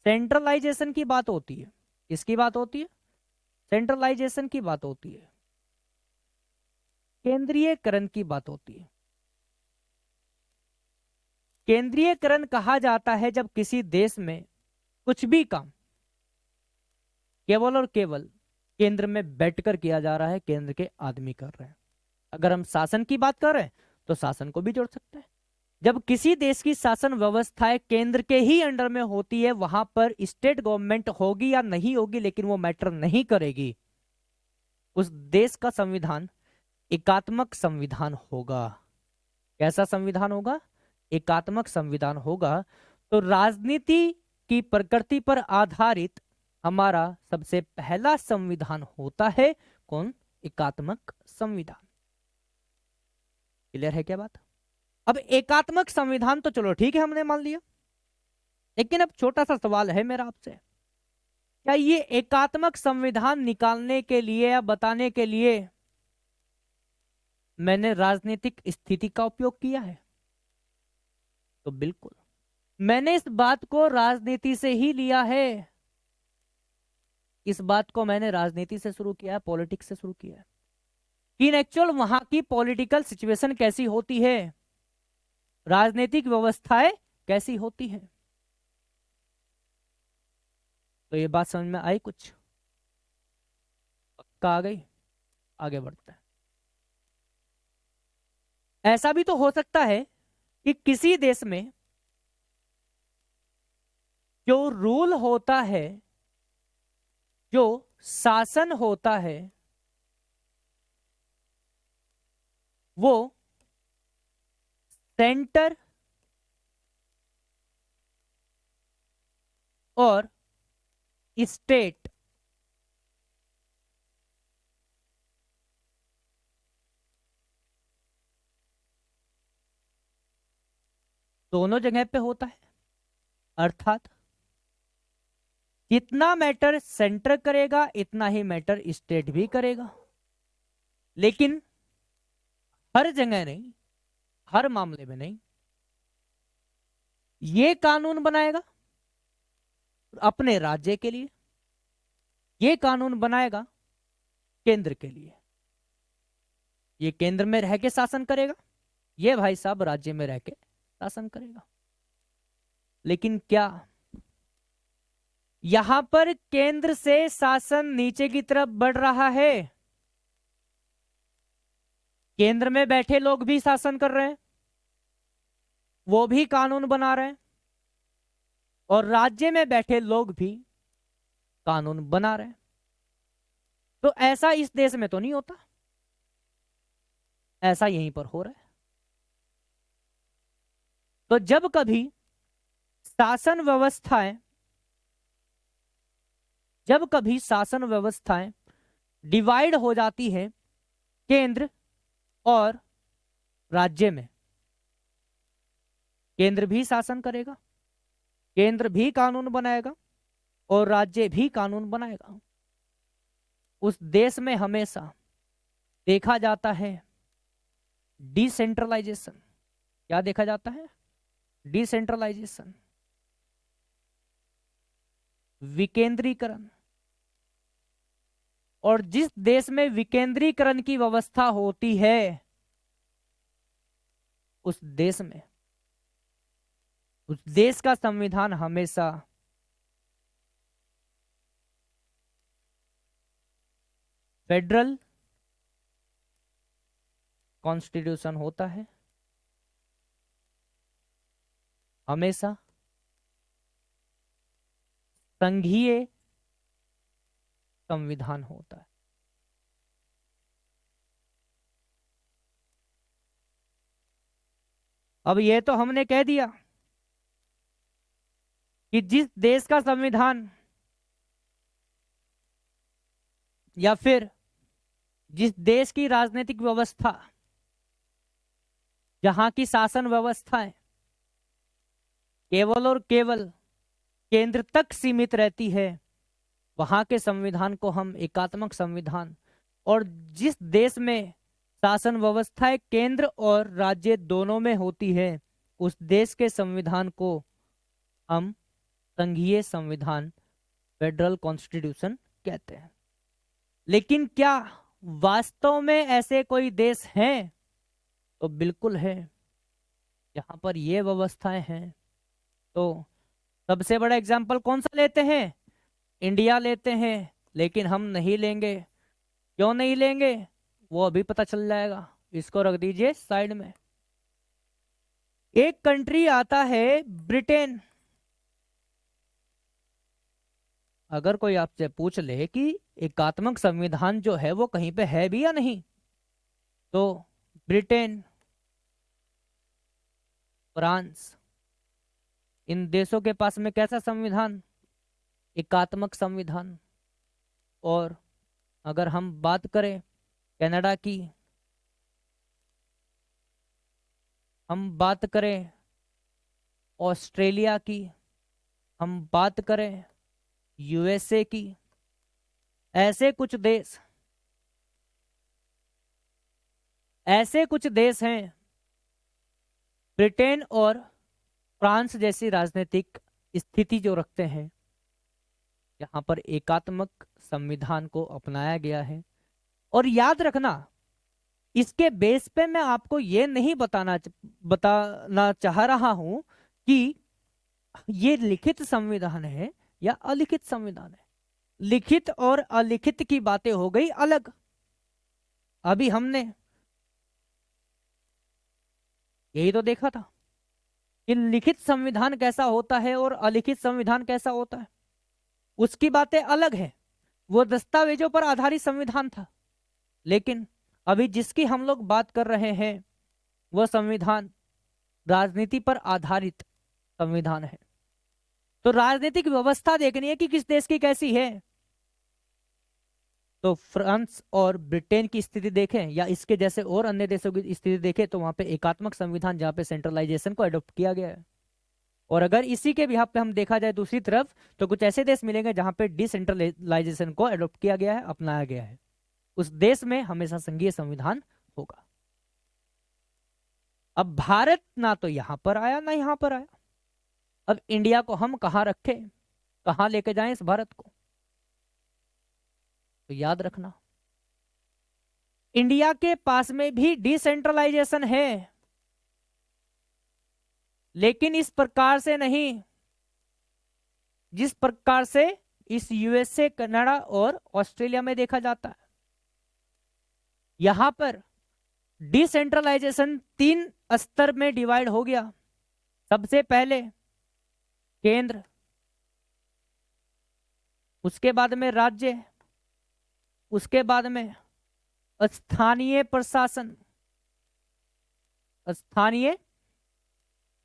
सेंट्रलाइजेशन की बात होती है। किसकी बात होती है? सेंट्रलाइजेशन की बात होती है, केंद्रीयकरण की बात होती है। केंद्रीयकरण कहा जाता है जब किसी देश में कुछ भी काम केवल और केवल केंद्र में बैठकर किया जा रहा है, केंद्र के आदमी कर रहे हैं। अगर हम शासन की बात कर रहे हैं तो शासन को भी जोड़ सकते हैं। जब किसी देश की शासन व्यवस्थाएं केंद्र के ही अंडर में होती है, वहां पर स्टेट गवर्नमेंट होगी या नहीं होगी लेकिन वो मैटर नहीं करेगी, उस देश का संविधान एकात्मक संविधान होगा। कैसा संविधान होगा? एकात्मक संविधान होगा। तो राजनीति की प्रकृति पर आधारित हमारा सबसे पहला संविधान होता है कौन? एकात्मक संविधान। क्लियर है क्या बात? अब एकात्मक संविधान तो चलो ठीक है, हमने मान लिया, लेकिन अब छोटा सा सवाल है मेरा आपसे, क्या ये एकात्मक संविधान निकालने के लिए या बताने के लिए मैंने राजनीतिक स्थिति का उपयोग किया है? तो बिल्कुल मैंने इस बात को राजनीति से ही लिया है। इस बात को मैंने राजनीति से शुरू किया है, पॉलिटिक्स से शुरू किया है कि इन एक्चुअल वहां की पॉलिटिकल सिचुएशन कैसी होती है, राजनीतिक व्यवस्थाएं कैसी होती है। तो ये बात समझ में आई? कुछ पक्का आ गई? आगे बढ़ते हैं। ऐसा भी तो हो सकता है कि किसी देश में जो रूल होता है, जो शासन होता है, वो सेंटर और स्टेट दोनों जगह पे होता है। अर्थात जितना मैटर सेंटर करेगा इतना ही मैटर स्टेट भी करेगा, लेकिन हर जगह नहीं, हर मामले में नहीं। ये कानून बनाएगा अपने राज्य के लिए, ये कानून बनाएगा केंद्र के लिए। ये केंद्र में रह के शासन करेगा, ये भाई साहब राज्य में रह के शासन करेगा। लेकिन क्या यहां पर केंद्र से शासन नीचे की तरफ बढ़ रहा है? केंद्र में बैठे लोग भी शासन कर रहे हैं, वो भी कानून बना रहे हैं, और राज्य में बैठे लोग भी कानून बना रहे हैं। तो ऐसा इस देश में तो नहीं होता, ऐसा यहीं पर हो रहा है। तो जब कभी शासन व्यवस्थाएं जब कभी शासन व्यवस्थाएं डिवाइड हो जाती है केंद्र और राज्य में, केंद्र भी शासन करेगा, केंद्र भी कानून बनाएगा और राज्य भी कानून बनाएगा, उस देश में हमेशा देखा जाता है डिसेंट्रलाइजेशन। क्या देखा जाता है? डिसेंट्रलाइजेशन, विकेंद्रीकरण। और जिस देश में विकेंद्रीकरण की व्यवस्था होती है उस देश का संविधान हमेशा फेडरल कॉन्स्टिट्यूशन होता है, हमेशा संघीय संविधान होता है। अब ये तो हमने कह दिया कि जिस देश का संविधान या फिर जिस देश की राजनीतिक व्यवस्था, जहां की शासन व्यवस्था है केवल और केवल केंद्र तक सीमित रहती है, वहां के संविधान को हम एकात्मक संविधान, और जिस देश में शासन व्यवस्था केंद्र और राज्य दोनों में होती है उस देश के संविधान को हम संघीय संविधान, फेडरल कॉन्स्टिट्यूशन कहते हैं। लेकिन क्या वास्तव में ऐसे कोई देश हैं? तो बिल्कुल है, जहां पर ये व्यवस्थाएं हैं। तो सबसे बड़ा एग्जाम्पल कौन सा लेते हैं? इंडिया लेते हैं, लेकिन हम नहीं लेंगे। क्यों नहीं लेंगे वो अभी पता चल जाएगा, इसको रख दीजिए साइड में। एक कंट्री आता है ब्रिटेन। अगर कोई आपसे पूछ ले कि एकात्मक संविधान जो है वो कहीं पे है भी या नहीं, तो ब्रिटेन, फ्रांस, इन देशों के पास में कैसा संविधान? एकात्मक संविधान। और अगर हम बात करें कनाडा की, हम बात करें ऑस्ट्रेलिया की, हम बात करें यूएसए की, ऐसे कुछ देश, ऐसे कुछ देश हैं, ब्रिटेन और फ्रांस जैसी राजनीतिक स्थिति जो रखते हैं, यहाँ पर एकात्मक संविधान को अपनाया गया है। और याद रखना, इसके बेस पे मैं आपको ये नहीं बताना चाह रहा हूं कि ये लिखित संविधान है या अलिखित संविधान है। लिखित और अलिखित की बातें हो गई अलग। अभी हमने यही तो देखा था कि लिखित संविधान कैसा होता है और अलिखित संविधान कैसा होता है, उसकी बातें अलग है। वो दस्तावेजों पर आधारित संविधान था, लेकिन अभी जिसकी हम लोग बात कर रहे हैं वह संविधान राजनीति पर आधारित संविधान है। तो राजनीतिक व्यवस्था देखनी है कि किस देश की कैसी है। तो फ्रांस और ब्रिटेन की स्थिति देखें या इसके जैसे और अन्य देशों की स्थिति देखें तो वहां पे एकात्मक संविधान, जहां पे सेंट्रलाइजेशन को अडॉप्ट किया गया है। और अगर इसी के बिहाफ पे हम देखा जाए दूसरी तरफ, तो कुछ ऐसे देश मिलेंगे जहां पे डिसेंट्रलाइजेशन को अडॉप्ट किया गया है, अपनाया गया है। उस देश में हमेशा संघीय संविधान होगा। अब भारत ना तो यहां पर आया ना यहां पर आया। अब इंडिया को हम कहां रखें, कहां लेके जाएं इस भारत को? तो याद रखना, इंडिया के पास में भी डिसेंट्रलाइजेशन है, लेकिन इस प्रकार से नहीं जिस प्रकार से इस यूएसए, कनाडा और ऑस्ट्रेलिया में देखा जाता है। यहां पर डिसेंट्रलाइजेशन 3 स्तर में डिवाइड हो गया। सबसे पहले केंद्र, उसके बाद में राज्य, उसके बाद में स्थानीय प्रशासन। स्थानीय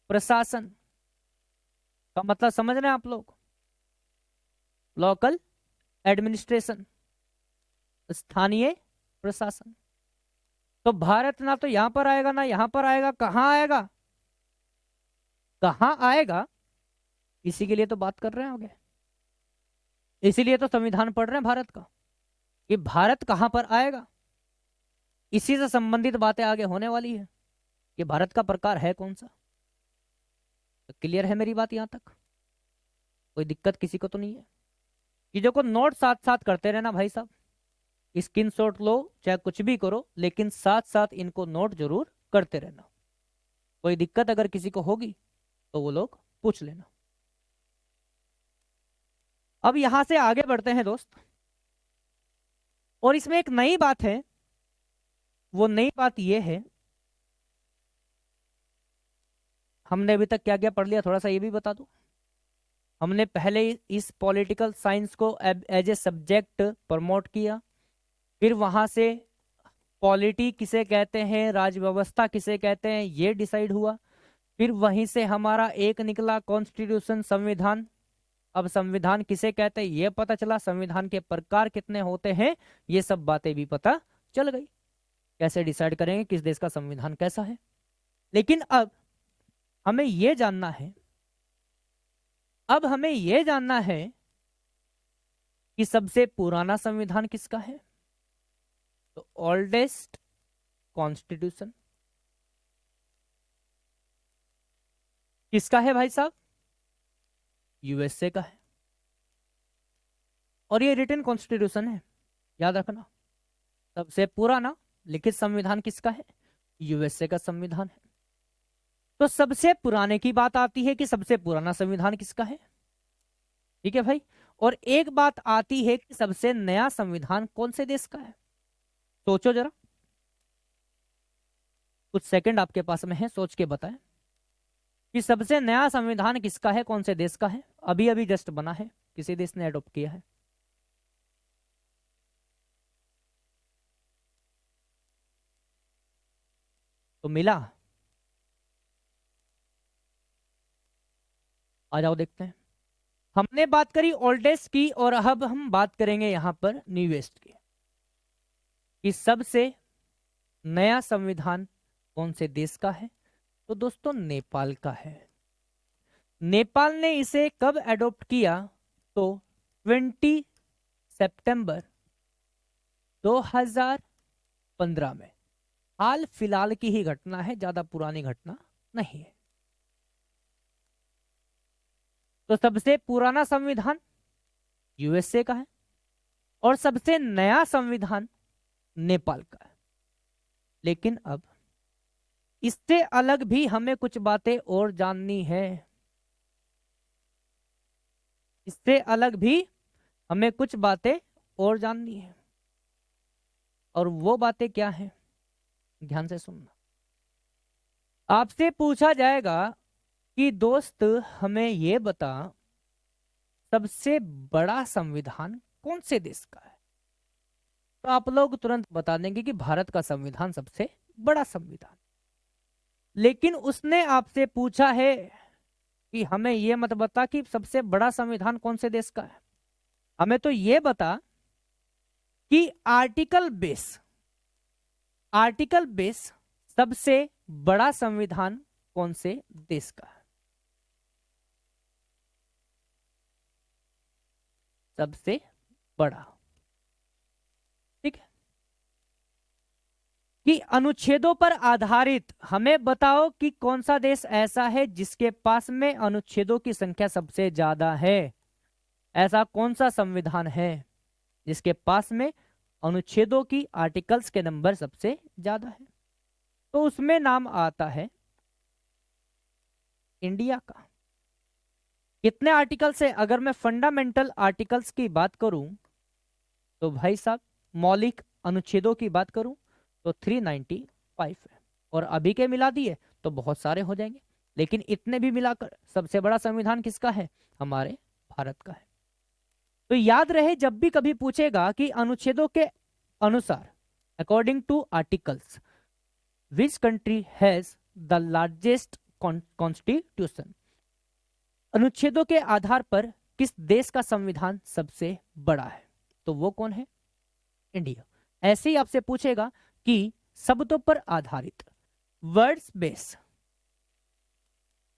प्रशासन का मतलब समझ रहे हैं आप लोग? लोकल एडमिनिस्ट्रेशन, स्थानीय प्रशासन। तो भारत ना तो यहां पर आएगा ना यहां पर आएगा। कहां आएगा, कहां आएगा? इसी के लिए तो बात कर रहे हैं आगे, इसीलिए तो संविधान पढ़ रहे हैं भारत का, कि भारत कहां पर आएगा। इसी से संबंधित बातें आगे होने वाली है कि भारत का प्रकार है कौन सा। तो क्लियर है मेरी बात? यहां तक कोई दिक्कत किसी को तो नहीं है? चीजों को नोट साथ साथ करते रहना भाई साहब। स्क्रीनशॉट लो चाहे कुछ भी करो, लेकिन साथ साथ इनको नोट जरूर करते रहना। कोई दिक्कत अगर किसी को होगी तो वो लोग पूछ लेना। अब यहां से आगे बढ़ते हैं दोस्त, और इसमें एक नई बात है। वो नई बात ये है, हमने अभी तक क्या क्या पढ़ लिया थोड़ा सा ये भी बता दूं। हमने पहले इस पॉलिटिकल साइंस को एज ए सब्जेक्ट प्रमोट किया, फिर वहां से पॉलिटी किसे कहते हैं, राज व्यवस्था किसे कहते हैं, ये डिसाइड हुआ। फिर वहीं से हमारा एक निकला कॉन्स्टिट्यूशन, संविधान। अब संविधान किसे कहते हैं ये पता चला, संविधान के प्रकार कितने होते हैं ये सब बातें भी पता चल गई। कैसे डिसाइड करेंगे किस देश का संविधान कैसा है। लेकिन अब हमें यह जानना है, अब हमें यह जानना है कि सबसे पुराना संविधान किसका है। तो ओल्डेस्ट कॉन्स्टिट्यूशन किसका है भाई साहब? यूएसए का है। और ये रिटन कॉन्स्टिट्यूशन है, याद रखना। सबसे पुराना लिखित संविधान किसका है? यूएसए का संविधान है। तो सबसे पुराने की बात आती है कि सबसे पुराना संविधान किसका है, ठीक है भाई। और एक बात आती है कि सबसे नया संविधान कौन से देश का है। सोचो जरा, कुछ सेकंड आपके पास में है, सोच के बताएं कि सबसे नया संविधान किसका है, कौन से देश का है। अभी अभी जस्ट बना है, किसी देश ने अडॉप्ट किया है। तो मिला, आ जाओ देखते हैं। हमने बात करी ओल्डेस्ट की, और अब हम बात करेंगे यहां पर न्यूएस्ट की, कि सबसे नया संविधान कौन से देश का है। तो दोस्तों नेपाल का है। नेपाल ने इसे कब एडॉप्ट किया? तो 20 सितंबर 2015 में हाल फिलहाल की ही घटना है, ज्यादा पुरानी घटना नहीं है। तो सबसे पुराना संविधान यूएसए का है और सबसे नया संविधान नेपाल का है। लेकिन अब इससे अलग भी हमें कुछ बातें और जाननी है। इससे अलग भी हमें कुछ बातें और जाननी है। और वो बातें क्या हैं, ध्यान से सुनना। आपसे पूछा जाएगा कि दोस्त हमें ये बता, सबसे बड़ा संविधान कौन से देश का है? तो आप लोग तुरंत बता देंगे कि भारत का संविधान सबसे बड़ा संविधान। लेकिन उसने आपसे पूछा है कि हमें ये मत बता कि सबसे बड़ा संविधान कौन से देश का है, हमें तो ये बता कि आर्टिकल बेस सबसे बड़ा संविधान कौन से देश का है? सबसे बड़ा, ठीक है। कि अनुच्छेदों पर आधारित हमें बताओ कि कौन सा देश ऐसा है जिसके पास में अनुच्छेदों की संख्या सबसे ज्यादा है। ऐसा कौन सा संविधान है जिसके पास में अनुच्छेदों की आर्टिकल्स के नंबर सबसे ज्यादा है? तो उसमें नाम आता है इंडिया का। कितने आर्टिकल्स है? अगर मैं फंडामेंटल आर्टिकल्स की बात करूं तो भाई साहब, मौलिक अनुच्छेदों की बात करूं तो 395 है। और अभी के मिला दिए तो बहुत सारे हो जाएंगे, लेकिन इतने भी मिलाकर सबसे बड़ा संविधान किसका है? हमारे भारत का है। तो याद रहे, जब भी कभी पूछेगा कि अनुच्छेदों के अनुसार according to articles which country has the largest constitution, अनुच्छेदों के आधार पर किस देश का संविधान सबसे बड़ा है, तो वो कौन है? इंडिया। ऐसे ही आपसे पूछेगा कि शब्दों पर आधारित, वर्ड्स बेस,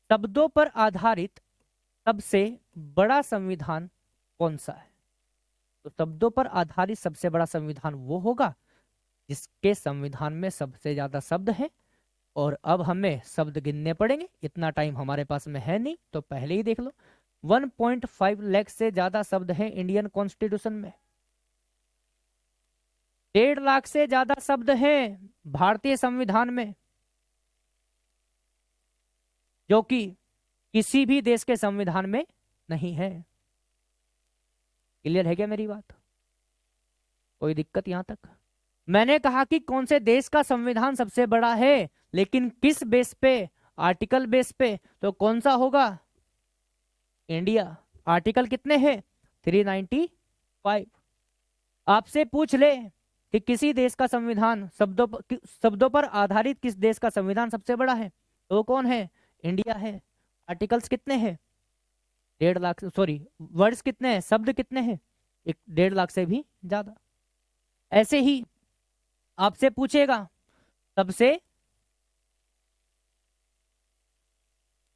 शब्दों पर आधारित सबसे बड़ा संविधान कौन सा है? तो शब्दों पर आधारित सबसे बड़ा संविधान वो होगा जिसके संविधान में सबसे ज्यादा शब्द हैं। और अब हमें शब्द गिनने पड़ेंगे, इतना टाइम हमारे पास में है नहीं, तो पहले ही देख लो। 1.5 लाख से ज्यादा शब्द हैं इंडियन कॉन्स्टिट्यूशन में। 1.5 लाख से ज्यादा शब्द हैं भारतीय संविधान में, जो कि किसी भी देश के संविधान में नहीं है। क्लियर है क्या मेरी बात? कोई दिक्कत यहां तक? मैंने कहा कि कौन से देश का संविधान सबसे बड़ा है, लेकिन किस बेस पे? आर्टिकल बेस पे। तो कौन सा होगा? इंडिया। आर्टिकल कितने हैं? 395। आपसे पूछ ले कि किसी देश का संविधान शब्दों पर आधारित किस देश का संविधान सबसे बड़ा है, तो कौन है? इंडिया है। आर्टिकल्स कितने हैं? 1.5 लाख, सॉरी वर्ड्स कितने हैं, शब्द कितने हैं? 1.5 लाख से भी ज्यादा। ऐसे ही आपसे पूछेगा सबसे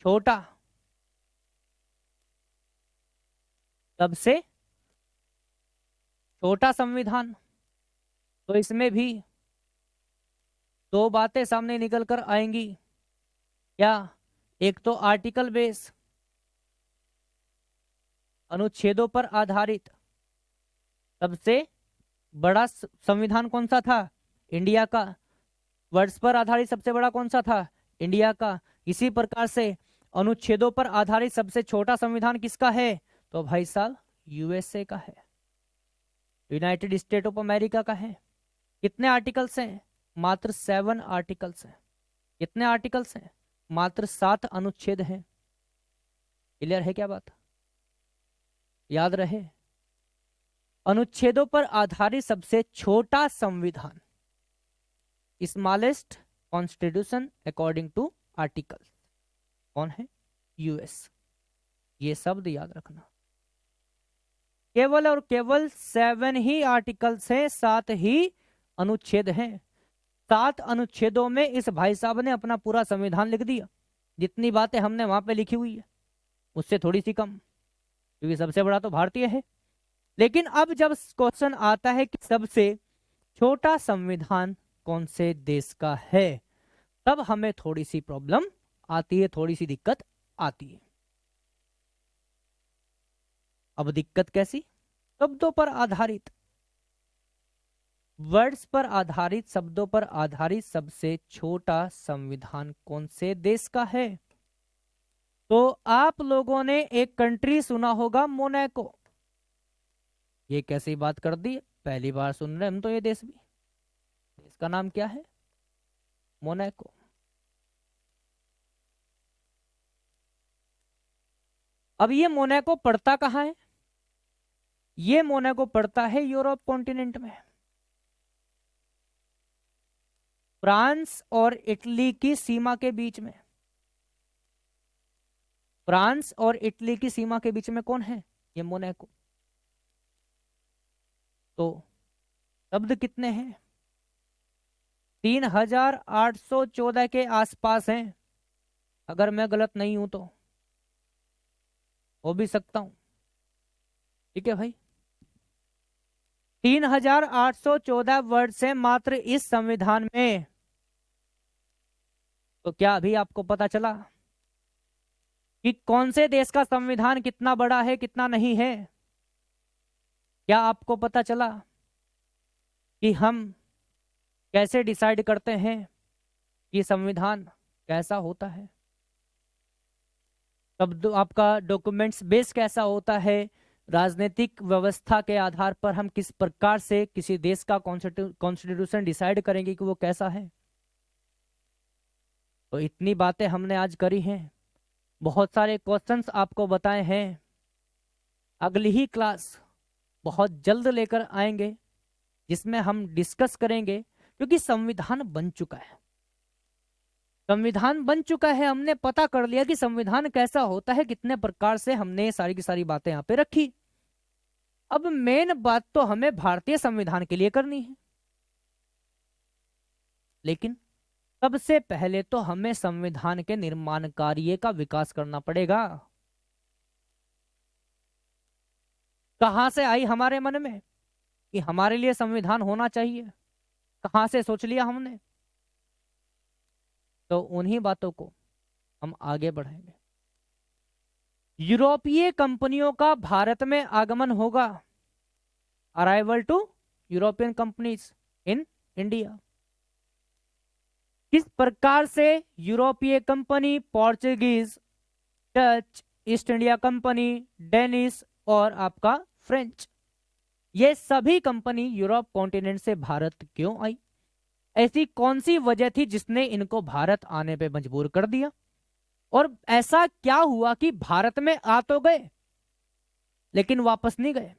छोटा, सबसे छोटा संविधान, तो इसमें भी दो बातें सामने निकल कर आएंगी। क्या? एक तो आर्टिकल बेस, अनुच्छेदों पर आधारित सबसे बड़ा संविधान कौन सा था? इंडिया का। वर्ड्स पर आधारित सबसे बड़ा कौन सा था? इंडिया का। इसी प्रकार से अनुच्छेदों पर आधारित सबसे छोटा संविधान किसका है? तो भाई साहब यूएसए का है, यूनाइटेड स्टेट ऑफ अमेरिका का है। कितने आर्टिकल्स हैं? मात्र 7 आर्टिकल्स हैं। कितने आर्टिकल्स हैं? मात्र 7 अनुच्छेद हैं। क्लियर है क्या बात? याद रहे, अनुच्छेदों पर आधारित सबसे छोटा संविधान, smallest constitution according to article, कौन है? यूएस। ये शब्द याद रखना। केवल और केवल 7 ही आर्टिकल्स हैं, 7 ही अनुच्छेद हैं। 7 अनुच्छेदों में इस भाई साहब ने अपना पूरा संविधान लिख दिया। जितनी बातें हमने वहां पे लिखी हुई है उससे थोड़ी सी कम, क्योंकि सबसे बड़ा तो भारतीय है। लेकिन अब जब क्वेश्चन आता है कि सबसे छोटा संविधान कौन से देश का है, तब हमें थोड़ी सी प्रॉब्लम आती है, थोड़ी सी दिक्कत आती है। अब दिक्कत कैसी? शब्दों पर आधारित, वर्ड्स पर आधारित, शब्दों पर आधारित सबसे छोटा संविधान कौन से देश का है? तो आप लोगों ने एक कंट्री सुना होगा, मोनाको। ये कैसी बात कर दी, पहली बार सुन रहे हम तो ये देश भी। देश का नाम क्या है? मोनाको। अब ये मोनाको पड़ता कहाँ है? ये मोनाको पड़ता है यूरोप कॉन्टिनेंट में, फ्रांस और इटली की सीमा के बीच में। फ्रांस और इटली की सीमा के बीच में कौन है? ये मोनाको। तो शब्द कितने हैं? 3814 के आसपास हैं, अगर मैं गलत नहीं हूं तो, हो भी सकता हूं। ठीक है भाई, 3814 वर्ड से मात्र इस संविधान में। तो क्या अभी आपको पता चला कि कौन से देश का संविधान कितना बड़ा है, कितना नहीं है? क्या आपको पता चला कि हम कैसे डिसाइड करते हैं कि संविधान कैसा होता है? तब आपका डॉक्यूमेंट्स बेस कैसा होता है? राजनीतिक व्यवस्था के आधार पर हम किस प्रकार से किसी देश का कॉन्स्टिट्यूशन डिसाइड करेंगे कि वो कैसा है? तो इतनी बातें हमने आज करी हैं, बहुत सारे क्वेश्चंस आपको बताए हैं। अगली ही क्लास बहुत जल्द लेकर आएंगे जिसमें हम डिस्कस करेंगे, क्योंकि संविधान बन चुका है। संविधान बन चुका है, हमने पता कर लिया कि संविधान कैसा होता है, कितने प्रकार से, हमने सारी की सारी बातें यहाँ पे रखी। अब मेन बात तो हमें भारतीय संविधान के लिए करनी है, लेकिन सबसे पहले तो हमें संविधान के निर्माण कार्य का विकास करना पड़ेगा। कहां से आई हमारे मन में कि हमारे लिए संविधान होना चाहिए? कहां से सोच लिया हमने? तो उन्हीं बातों को हम आगे बढ़ाएंगे। यूरोपीय कंपनियों का भारत में आगमन होगा, arrival to European companies in India. किस प्रकार से यूरोपीय company, Portuguese, Dutch, East India Company, Danish और आपका फ्रेंच, ये सभी कंपनी यूरोप कॉन्टिनेंट से भारत क्यों आई? ऐसी कौन सी वजह थी जिसने इनको भारत आने पे मजबूर कर दिया? और ऐसा क्या हुआ कि भारत में आ तो गए लेकिन वापस नहीं गए,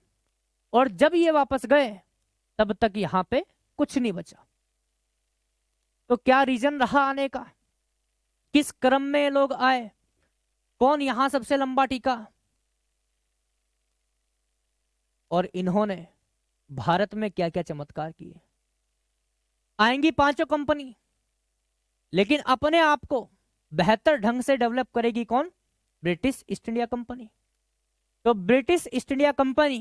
और जब ये वापस गए तब तक यहां पे कुछ नहीं बचा? तो क्या रीजन रहा आने का? किस क्रम में ये लोग आए? कौन यहां सबसे लंबा टिका? और इन्होंने भारत में क्या क्या चमत्कार किए? आएंगी पांचों कंपनी, लेकिन अपने आप को बेहतर ढंग से डेवलप करेगी कौन? British east India company. तो ब्रिटिश ईस्ट इंडिया कंपनी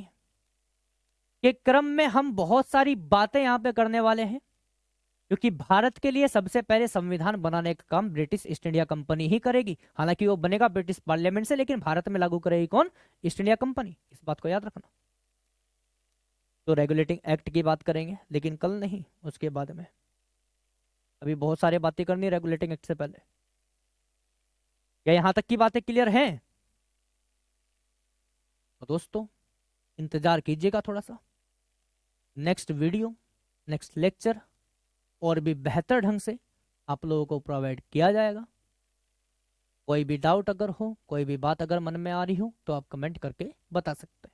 के क्रम में हम बहुत सारी बातें यहां पे करने वाले हैं, क्योंकि भारत के लिए सबसे पहले संविधान बनाने का काम ब्रिटिश ईस्ट इंडिया कंपनी ही करेगी। हालांकि वो बनेगा ब्रिटिश पार्लियामेंट से, लेकिन भारत में लागू करेगी कौन? East India company. इस बात को याद रखना। तो रेगुलेटिंग एक्ट की बात करेंगे, लेकिन कल नहीं, उसके बाद में। अभी बहुत सारी बातें करनी रेगुलेटिंग एक्ट से पहले। क्या यहां तक की बातें क्लियर हैं? तो दोस्तों इंतजार कीजिएगा थोड़ा सा, नेक्स्ट वीडियो, नेक्स्ट लेक्चर और भी बेहतर ढंग से आप लोगों को प्रोवाइड किया जाएगा। कोई भी डाउट अगर हो, कोई भी बात अगर मन में आ रही हो, तो आप कमेंट करके बता सकते हैं।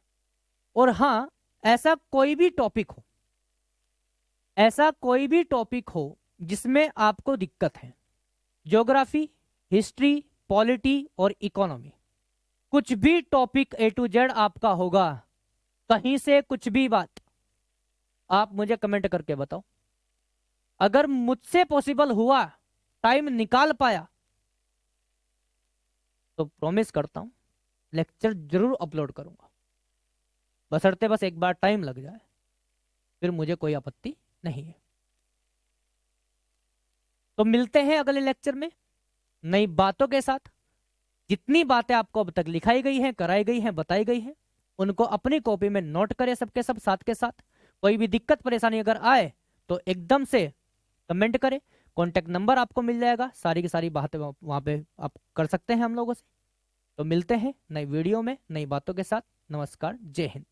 और हाँ, ऐसा कोई भी टॉपिक हो, ऐसा कोई भी टॉपिक हो जिसमें आपको दिक्कत है, ज्योग्राफी, हिस्ट्री, पॉलिटी और इकोनॉमी, कुछ भी टॉपिक A to Z आपका होगा, कहीं से कुछ भी बात, आप मुझे कमेंट करके बताओ। अगर मुझसे पॉसिबल हुआ, टाइम निकाल पाया, तो प्रॉमिस करता हूं लेक्चर जरूर अपलोड करूंगा, बशर्ते बस एक बार टाइम लग जाए, फिर मुझे कोई आपत्ति नहीं है। तो मिलते हैं अगले लेक्चर में नई बातों के साथ। जितनी बातें आपको अब तक लिखाई गई हैं, कराई गई हैं, बताई गई हैं, उनको अपनी कॉपी में नोट करें सबके सब साथ के साथ। कोई भी दिक्कत परेशानी अगर आए तो एकदम से कमेंट करें, कॉन्टेक्ट नंबर आपको मिल जाएगा, सारी की सारी बातें वहां पे आप कर सकते हैं हम लोगों से। तो मिलते हैं नई वीडियो में नई बातों के साथ। नमस्कार, जय हिंद।